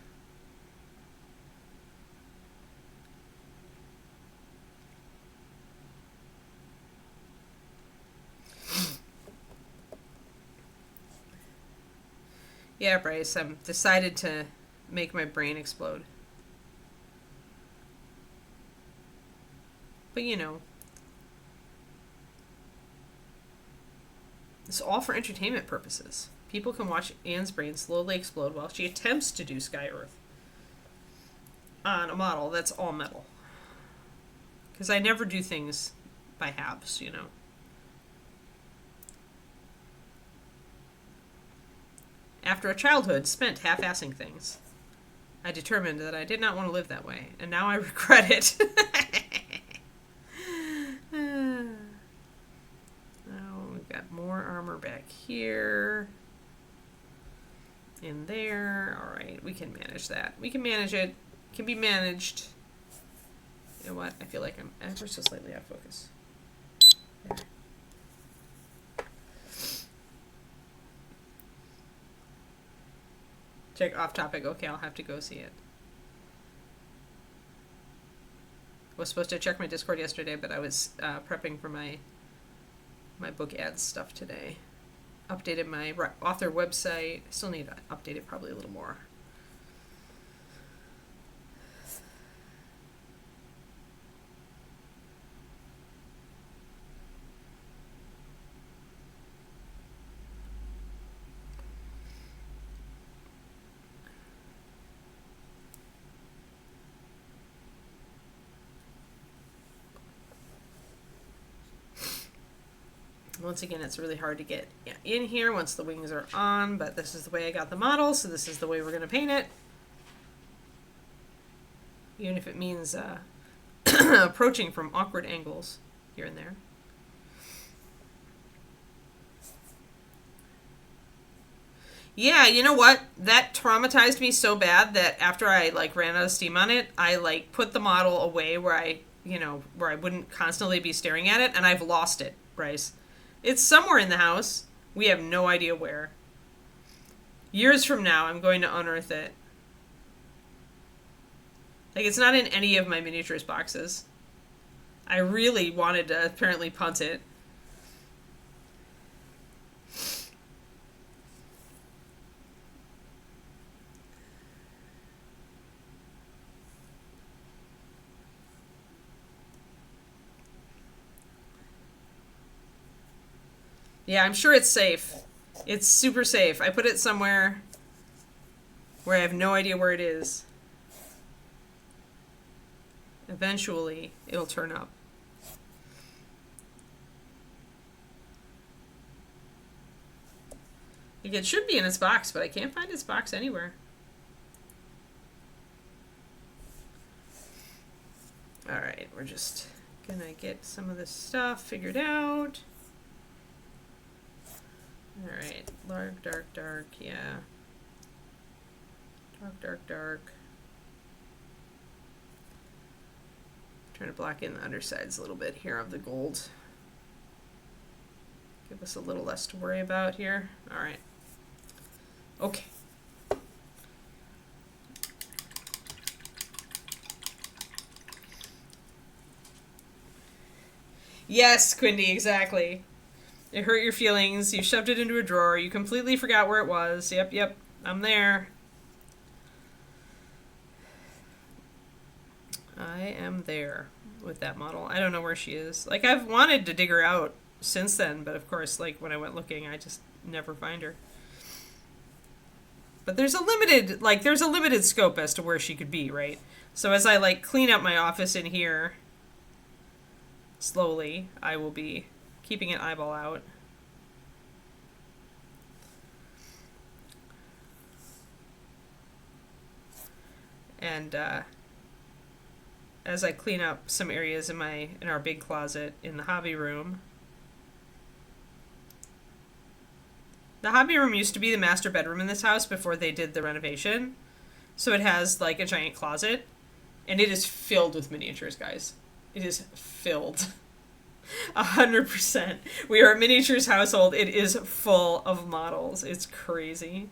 Yeah, Bryce, I've decided to make my brain explode. But you know, it's all for entertainment purposes. People can watch Anne's brain slowly explode while she attempts to do Sky Earth on a model that's all metal. Because I never do things by halves, you know. After a childhood spent half-assing things, I determined that I did not want to live that way, and now I regret it. Now we've got more armor back here. In there. Alright, we can manage that. We can manage it. It can be managed. You know what? I feel like I'm ever so slightly out of focus. There. Check off topic. Okay, I'll have to go see it. I was supposed to check my Discord yesterday, but I was prepping for my book ads stuff today. updated my author website. I still need to update it probably a little more. Once again, it's really hard to get in here once the wings are on, but this is the way I got the model, so this is the way we're going to paint it. Even if it means approaching from awkward angles here and there. Yeah, you know what? That traumatized me so bad that after I like ran out of steam on it, I like put the model away where I wouldn't constantly be staring at it, and I've lost it, Bryce. It's somewhere in the house. We have no idea where. Years from now, I'm going to unearth it. Like, it's not in any of my miniatures boxes. I really wanted to apparently punt it. Yeah, I'm sure it's safe. It's super safe. I put it somewhere where I have no idea where it is. Eventually, it'll turn up. Like, it should be in its box, but I can't find its box anywhere. Alright, we're just gonna get some of this stuff figured out. Alright, dark, dark, dark, yeah. Dark, dark, dark. Trying to block in the undersides a little bit here of the gold. Give us a little less to worry about here. Alright. Okay. Yes, Quindy, exactly. It hurt your feelings. You shoved it into a drawer. You completely forgot where it was. Yep, I'm there. I am there with that model. I don't know where she is. Like, I've wanted to dig her out since then, but of course, like, when I went looking, I just never find her. But there's a limited scope as to where she could be, right? So as I, like, clean up my office in here, slowly, I will be keeping an eyeball out. And as I clean up some areas in our big closet in the hobby room. The hobby room used to be the master bedroom in this house before they did the renovation. So it has like a giant closet, and it is filled with miniatures, guys. It is filled. 100%. We are a miniatures household. It is full of models. It's crazy.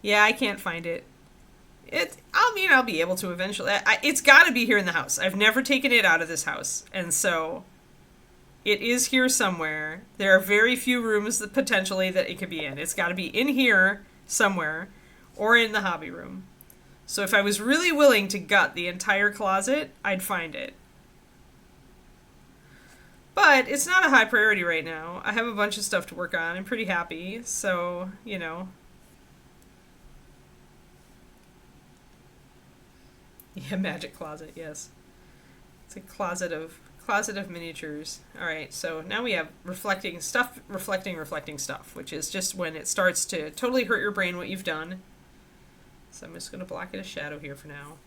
Yeah, I can't find it. I'll be able to eventually. It's got to be here in the house. I've never taken it out of this house, and so it is here somewhere. There are very few rooms that potentially that it could be in. It's got to be in here somewhere, or in the hobby room. So if I was really willing to gut the entire closet, I'd find it. But it's not a high priority right now. I have a bunch of stuff to work on. I'm pretty happy, so, you know. Yeah, magic closet, yes. It's a closet of miniatures. All right, so now we have reflecting stuff, reflecting stuff, which is just when it starts to totally hurt your brain what you've done. So I'm just going to block it a shadow here for now.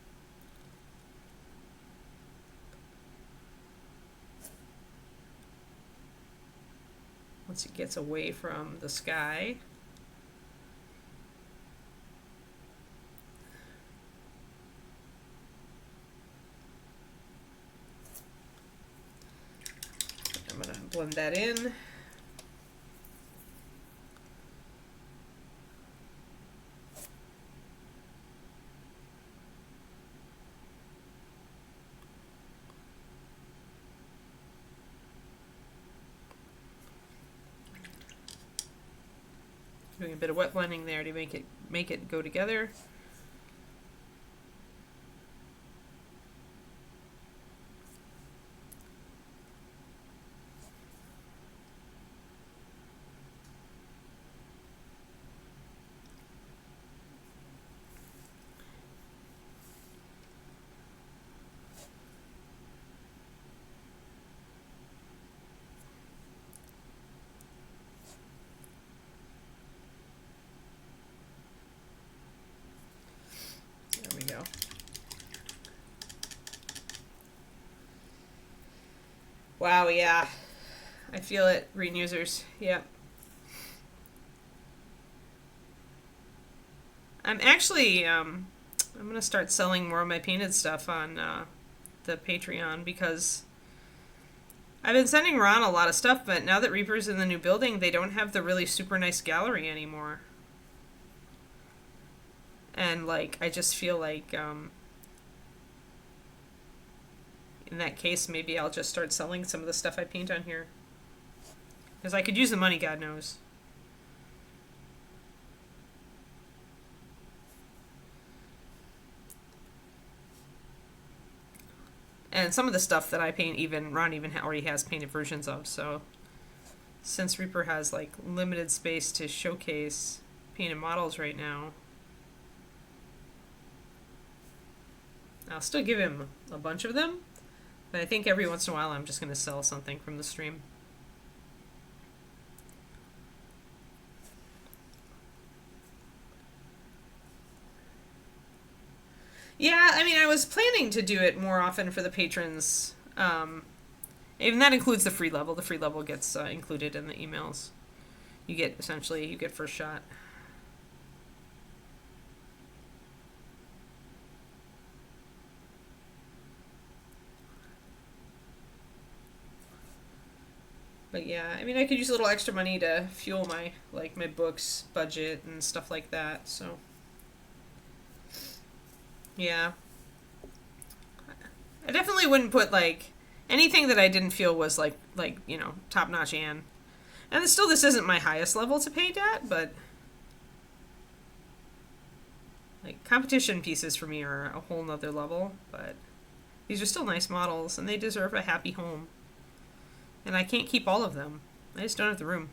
Once it gets away from the sky. I'm going to blend that in. Doing a bit of wet blending there to make it go together. There we go. Wow, yeah. I feel it, green users. Yep. I'm actually, I'm going to start selling more of my painted stuff on the Patreon because I've been sending Ron a lot of stuff, but now that Reaper's in the new building, they don't have the really super nice gallery anymore. And, like, I just feel like, in that case, maybe I'll just start selling some of the stuff I paint on here. Because I could use the money, God knows. And some of the stuff that I paint, Ron even already has painted versions of, so since Reaper has, like, limited space to showcase painted models right now, I'll still give him a bunch of them, but I think every once in a while I'm just going to sell something from the stream. Yeah, I mean, I was planning to do it more often for the patrons. Even that includes the free level. The free level gets included in the emails. You get first shot. But yeah, I mean, I could use a little extra money to fuel my books budget and stuff like that. So yeah, I definitely wouldn't put anything that I didn't feel was top notch and this isn't my highest level to paint at, but competition pieces for me are a whole nother level. But these are still nice models and they deserve a happy home. And I can't keep all of them. I just don't have the room.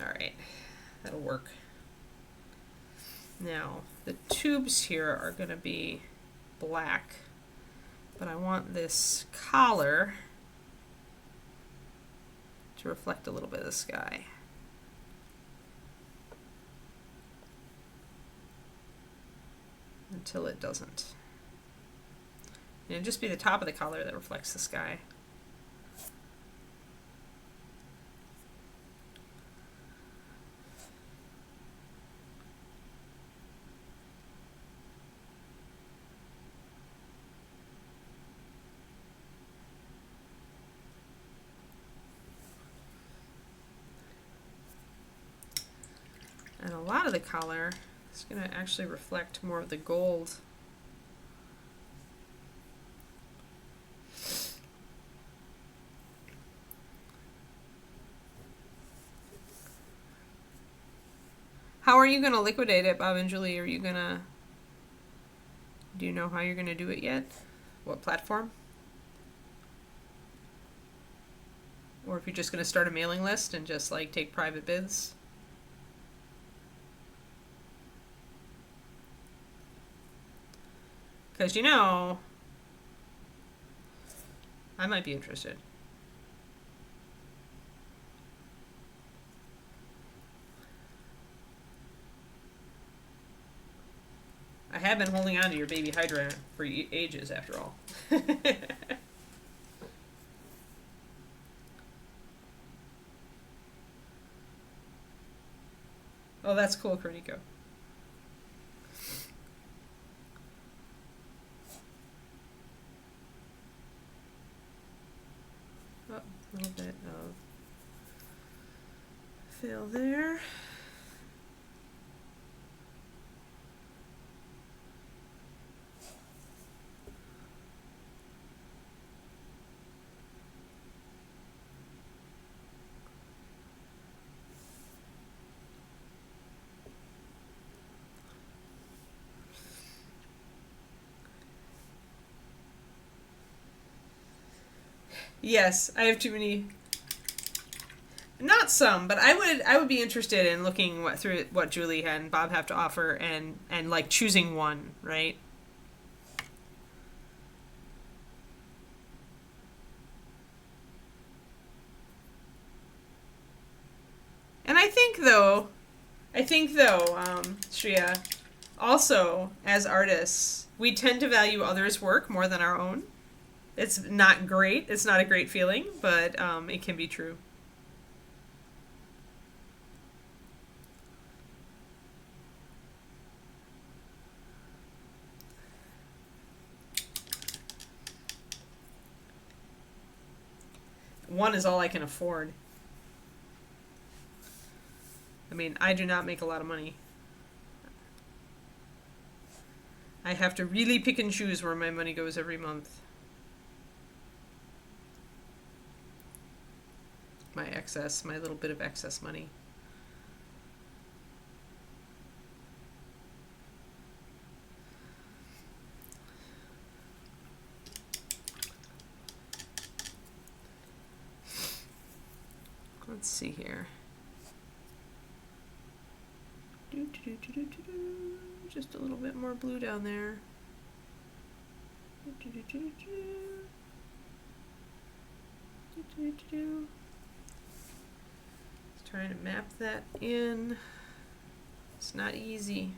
Alright, that'll work. Now, the tubes here are going to be black, but I want this collar to reflect a little bit of the sky. Until it doesn't. And it'll just be the top of the collar that reflects the sky. And a lot of the color is going to actually reflect more of the gold. How are you going to liquidate it, Bob and Julie? Are you going to... Do you know how you're going to do it yet? What platform? Or if you're just going to start a mailing list and just take private bids? Because, I might be interested. I have been holding on to your baby Hydra for ages, after all. Oh, that's cool, Kroniko. Oh, a little bit of fill there. Yes, I have too many. Not some, but I would be interested in looking through what Julie and Bob have to offer, and like choosing one, right? And I think though, Shreya, also as artists, we tend to value others' work more than our own. It's not great. It's not a great feeling, but it can be true. One is all I can afford. I mean, I do not make a lot of money. I have to really pick and choose where my money goes every month. My little bit of excess money. Let's see here. Just a little bit more blue down there. Just trying to map that in. It's not easy.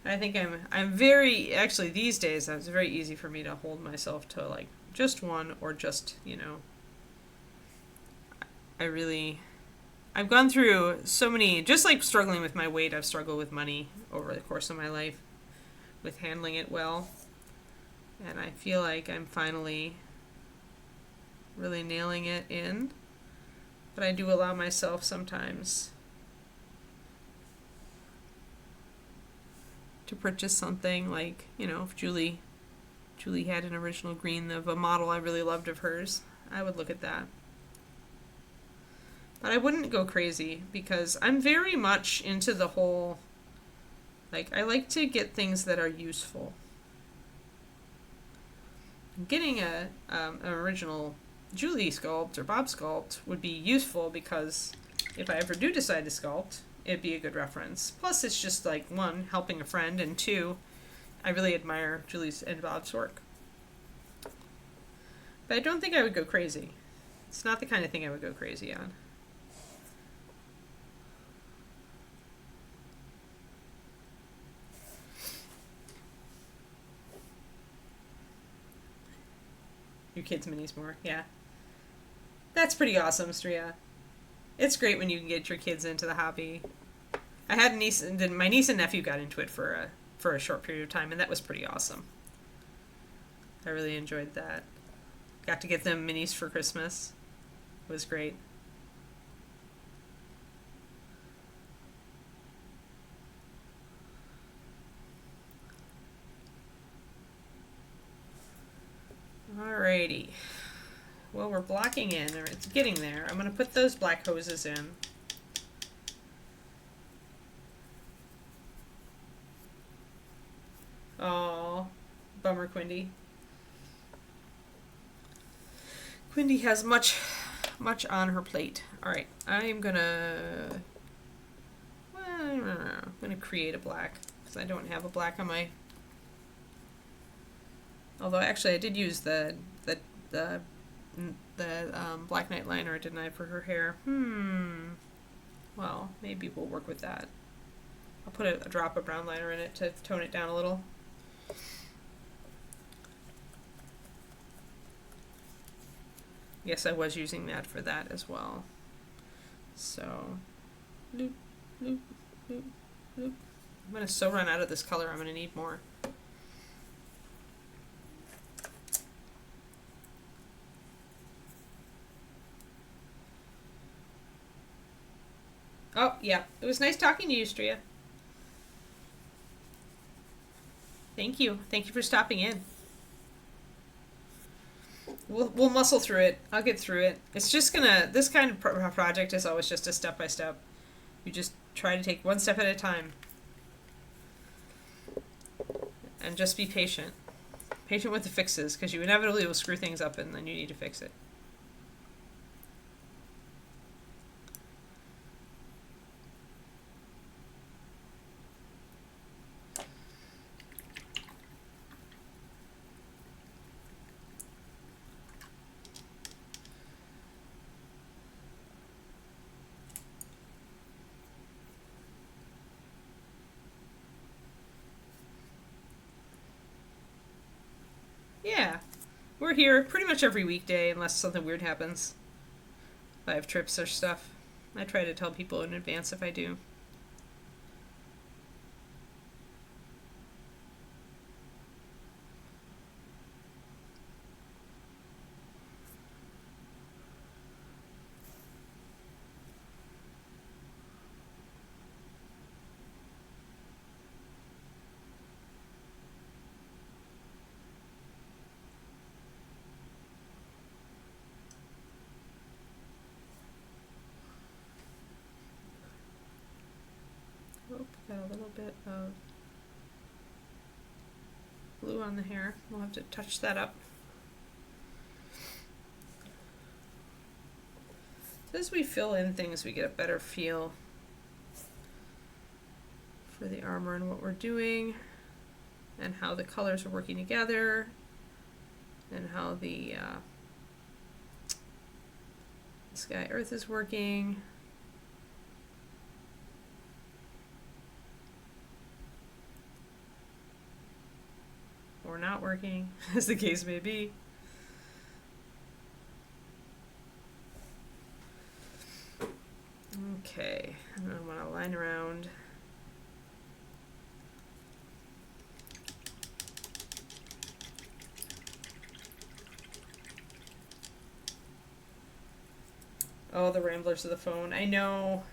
I think I'm very actually these days it's very easy for me to hold myself to like just one or just, I really I've gone through so many just like struggling with my weight, I've struggled with money over the course of my life with handling it well. And I feel like I'm finally really nailing it in. But I do allow myself sometimes to purchase something like, if Julie had an original green of a model I really loved of hers, I would look at that. But I wouldn't go crazy because I'm very much into the whole, like, I like to get things that are useful. Getting an original Julie sculpt or Bob sculpt would be useful because if I ever do decide to sculpt, it'd be a good reference. Plus, it's just like, one, helping a friend, and two, I really admire Julie's and Bob's work. But I don't think I would go crazy. It's not the kind of thing I would go crazy on. Your kids' minis more, yeah. That's pretty awesome, Stria. It's great when you can get your kids into the hobby. I had my niece and nephew got into it for a short period of time, and that was pretty awesome. I really enjoyed that. Got to get them minis for Christmas. It was great. Alrighty. Well, we're blocking in, or it's getting there. I'm going to put those black hoses in. Oh, bummer, Quindy. Quindy has much on her plate. Alright, I'm gonna... Well, I'm gonna create a black, because I don't have a black on my... Although, actually, I did use the Black Knight liner, didn't I, for her hair? Well, maybe we'll work with that. I'll put a drop of brown liner in it to tone it down a little. Yes, I was using that for that as well. So, loop, loop, loop, loop. I'm going to so run out of this color, I'm going to need more. Oh, yeah. It was nice talking to you, Stria. Thank you. Thank you for stopping in. We'll muscle through it. I'll get through it. It's just gonna. This kind of project is always just a step by step. You just try to take one step at a time. And just be patient. Patient with the fixes, because you inevitably will screw things up and then you need to fix it. Yeah. We're here pretty much every weekday unless something weird happens. If I have trips or stuff. I try to tell people in advance if I do. Oh, got a little bit of glue on the hair. We'll have to touch that up. As we fill in things, we get a better feel for the armor and what we're doing, and how the colors are working together, and how the sky earth is working. Or not working, as the case may be. Okay, and I want to line around. Oh, the ramblers of the phone. I know.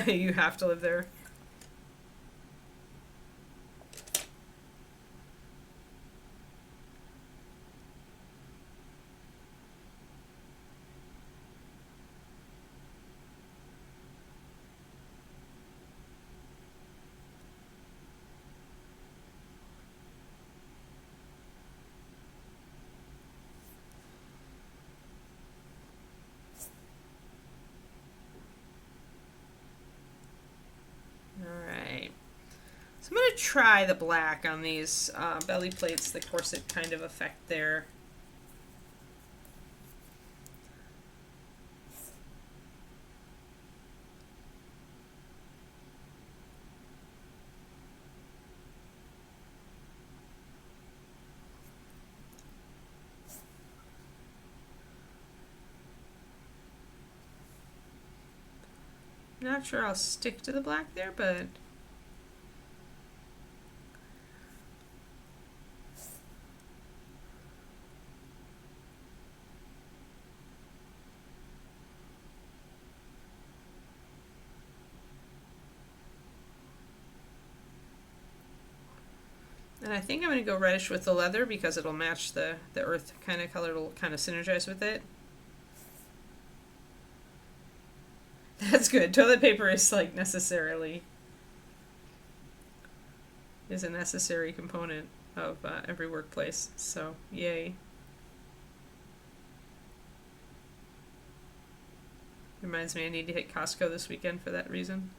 You have to live there. So I'm going to try the black on these belly plates, the corset kind of effect there. Not sure I'll stick to the black there, but and I think I'm going to go reddish with the leather because it'll match the earth kind of color. It'll kind of synergize with it. That's good. Toilet paper is like is a necessary component of every workplace. So, yay. Reminds me I need to hit Costco this weekend for that reason.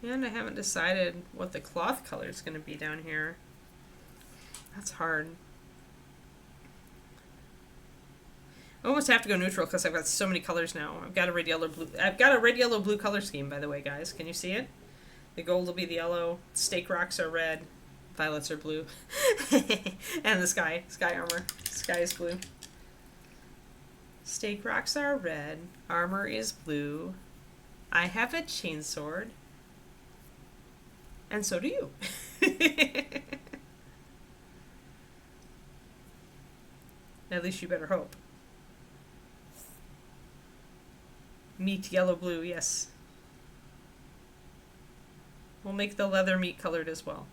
And I haven't decided what the cloth color is going to be down here. That's hard. I almost have to go neutral because I've got so many colors now. I've got a red, yellow, blue. I've got a red, yellow, blue color scheme, by the way, guys. Can you see it? The gold will be the yellow. Stake rocks are red. Violets are blue. And the sky armor. Sky is blue. Stake rocks are red. Armor is blue. I have a chainsword. And so do you. At least you better hope. Meat yellow blue, yes. We'll make the leather meat colored as well.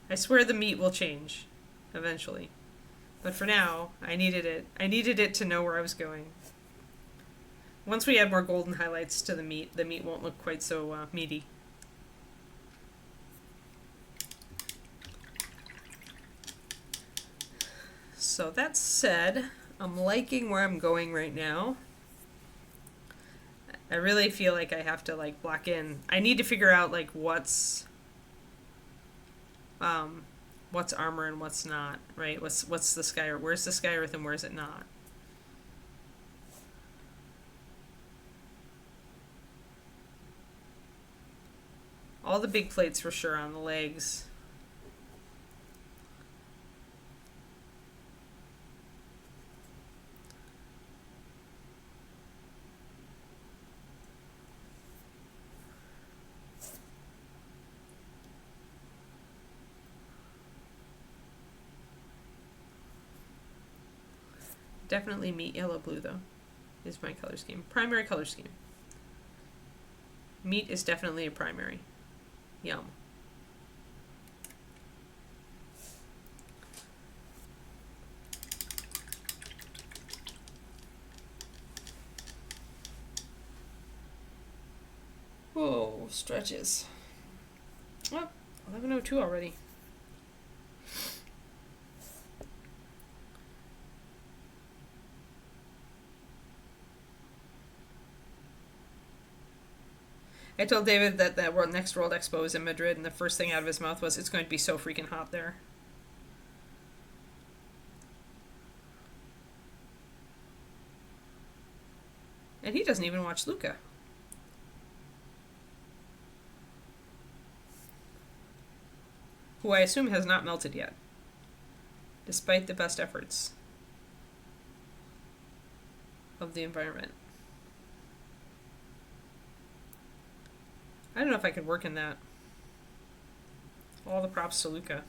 I swear the meat will change eventually. But for now, I needed it. I needed it to know where I was going. Once we add more golden highlights to the meat won't look quite so meaty. So that said, I'm liking where I'm going right now. I really feel like I have to like block in. I need to figure out like what's armor and what's not, right? What's the sky earth? Where's the sky earth and where's it not? All the big plates for sure on the legs. Definitely meat yellow blue though is my color scheme. Primary color scheme. Meat is definitely a primary. Yum. Whoa, stretches. Oh, 11:02 already. I told David that the next World Expo is in Madrid, and the first thing out of his mouth was, it's going to be so freaking hot there. And he doesn't even watch Luca. Who I assume has not melted yet, despite the best efforts of the environment. I don't know if I could work in that. All the props to Luca.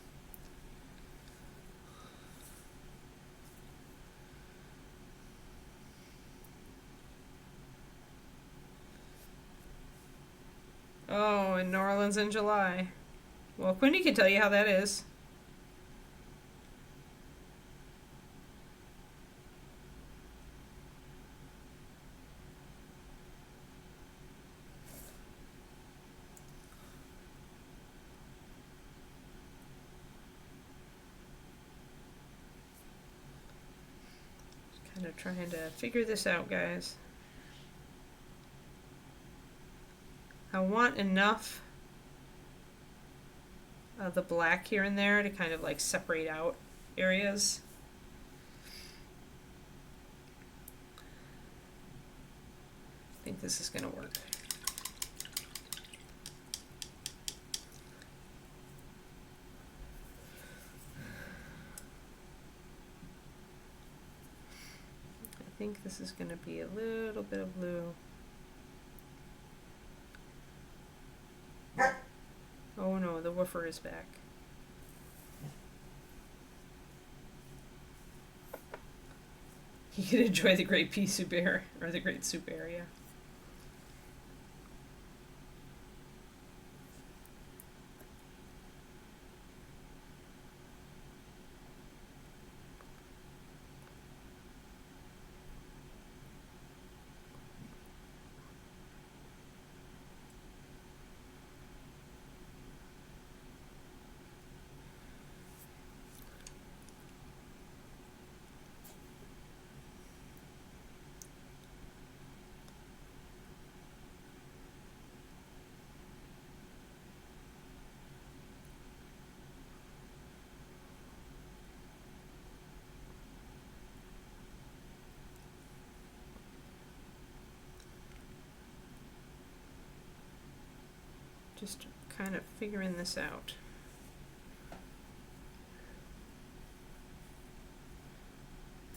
Oh, in New Orleans in July. Well, Quinny can tell you how that is. Kind of trying to figure this out, guys. I want enough of the black here and there to kind of like separate out areas. I think this is going to work. I think this is going to be a little bit of blue. Oh no, the woofer is back. You can enjoy the great pea soup air, or the great soup area. Just kind of figuring this out.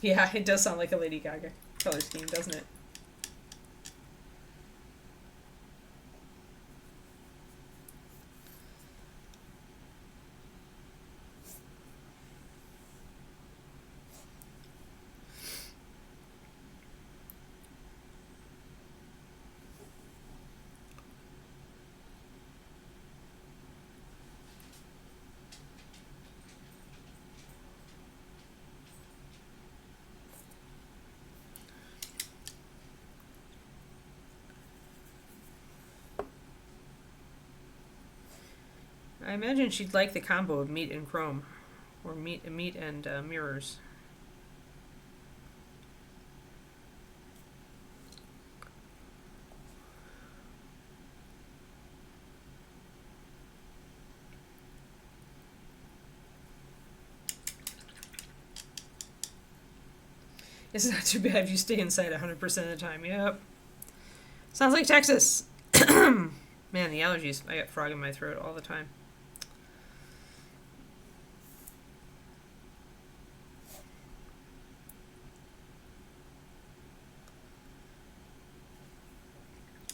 Yeah, it does sound like a Lady Gaga color scheme, doesn't it? I imagine she'd like the combo of meat and chrome, or meat and mirrors. It's not too bad if you stay inside 100% of the time. Yep. Sounds like Texas. Man, the allergies. I got frog in my throat all the time.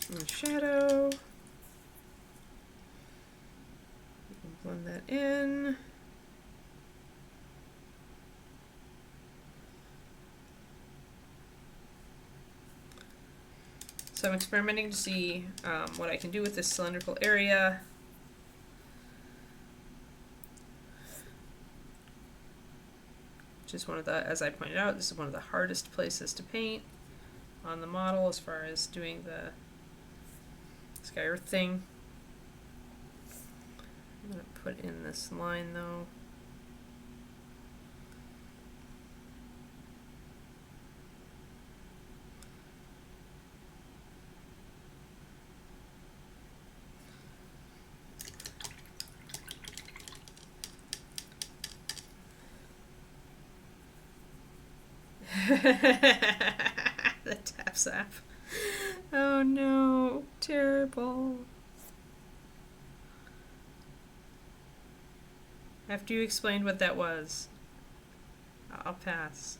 And shadow. Blend that in. So I'm experimenting to see what I can do with this cylindrical area. Which is one of the, as I pointed out, this is one of the hardest places to paint on the model as far as doing the Sky Earth thing. I'm going to put in this line though. The tap sap. Oh no, terrible. After you explained what that was, I'll pass.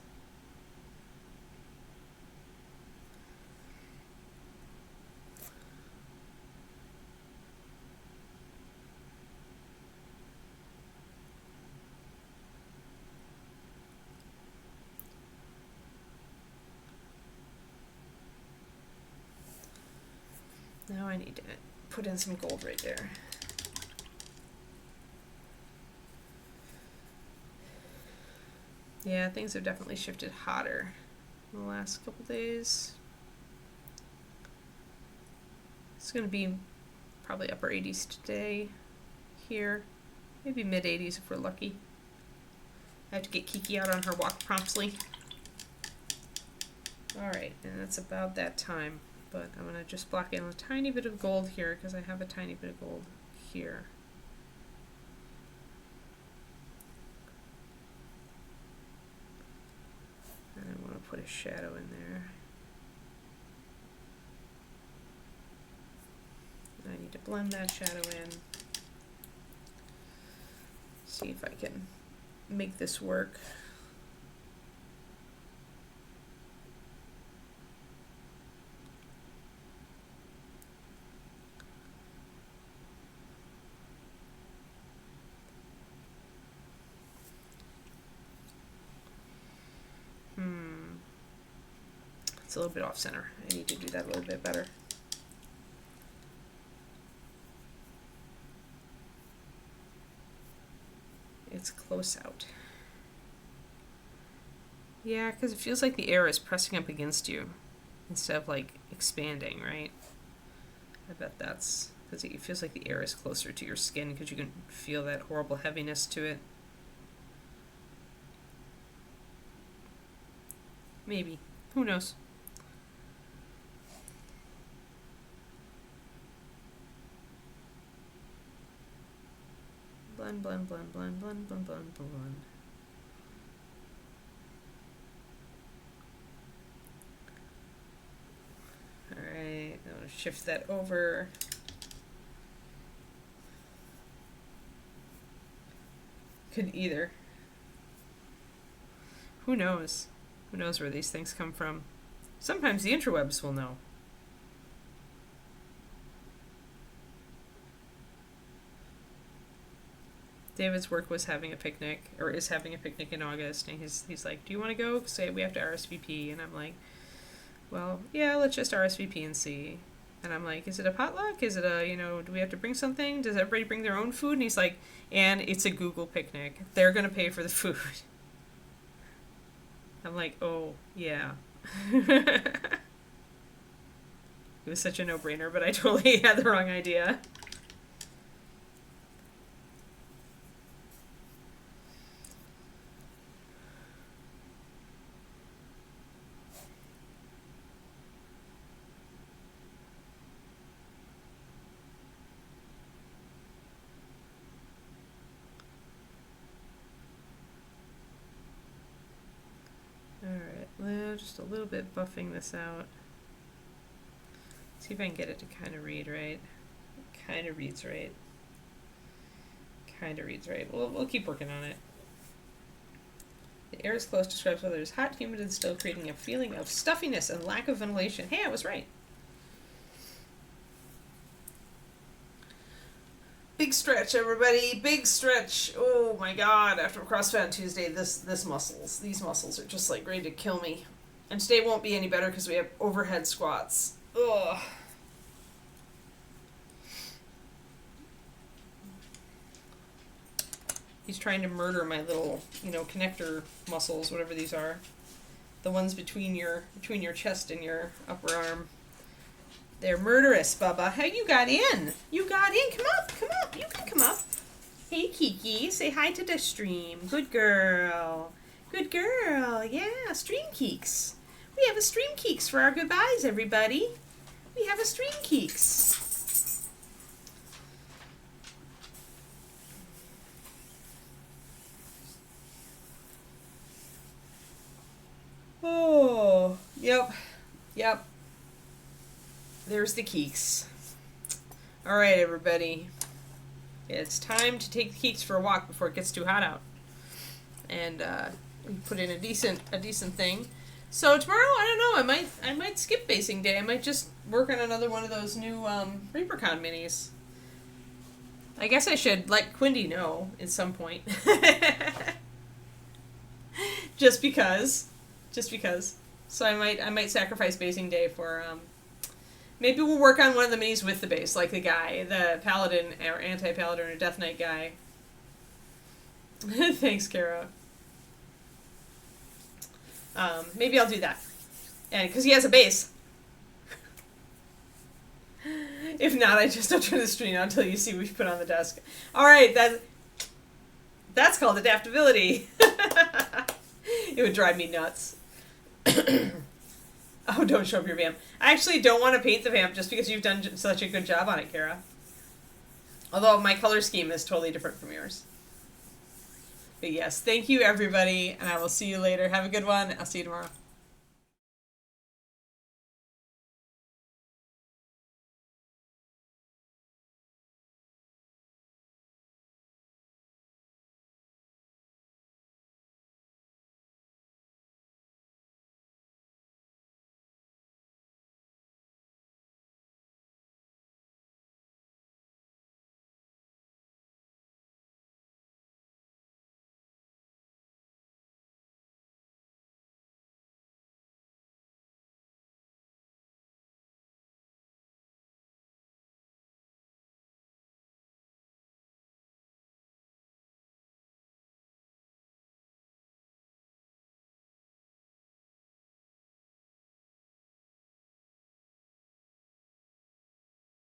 Now I need to put in some gold right there. Yeah, things have definitely shifted hotter in the last couple days. It's going to be probably upper 80s today here. Maybe mid 80s if we're lucky. I have to get Kiki out on her walk promptly. Alright, and that's about that time. But I'm going to just block in a tiny bit of gold here because I have a tiny bit of gold here. And I want to put a shadow in there. And I need to blend that shadow in. See if I can make this work. It's a little bit off center. I need to do that a little bit better. It's close out. Yeah, because it feels like the air is pressing up against you instead of like expanding, right? I bet that's because it feels like the air is closer to your skin because you can feel that horrible heaviness to it. Maybe. Who knows? Blend, blend, blend, blend, blend, blend, blend, blend. Alright, I'm going to shift that over. Could either. Who knows? Who knows where these things come from? Sometimes the interwebs will know. David's work was having a picnic, or is having a picnic in August, and he's like, do you want to go? Say we have to RSVP, and I'm like, well, yeah, let's just RSVP and see. And I'm like, is it a potluck? Is it a, do we have to bring something? Does everybody bring their own food? And he's like, and it's a Google picnic. They're going to pay for the food. I'm like, oh, yeah. It was such a no-brainer, but I totally had the wrong idea. Alright, just a little bit buffing this out. See if I can get it to kind of read right. Kind of reads right. Kind of reads right. We'll keep working on it. The air is close describes whether it's hot, humid, and still, creating a feeling of stuffiness and lack of ventilation. Hey, I was right. Big stretch, everybody. Big stretch. Oh my god. After CrossFit on Tuesday, these muscles are just like ready to kill me. And today won't be any better because we have overhead squats. Ugh. He's trying to murder my little, connector muscles, whatever these are. The ones between your chest and your upper arm. They're murderous, Bubba. Hey, you got in. You got in. Come up. You can come up. Hey, Kiki. Say hi to the stream. Good girl. Good girl. Yeah, stream keeks. We have a stream keeks for our goodbyes, everybody. We have a stream keeks. Oh, yep. There's the keeks. All right, everybody. It's time to take the keeks for a walk before it gets too hot out. And we put in a decent thing. So tomorrow, I don't know. I might skip basing day. I might just work on another one of those new ReaperCon minis. I guess I should let Quindy know at some point. Just because. So I might sacrifice basing day for maybe we'll work on one of the minis with the base, like the paladin or anti-paladin or death knight guy. Thanks, Kara. Maybe I'll do that, and because he has a base. If not, I just don't turn the screen on until you see what we put on the desk. All right, that's called adaptability. It would drive me nuts. Oh, don't show up your vamp. I actually don't want to paint the vamp just because you've done such a good job on it, Kara. Although my color scheme is totally different from yours. But yes, thank you, everybody, and I will see you later. Have a good one. I'll see you tomorrow.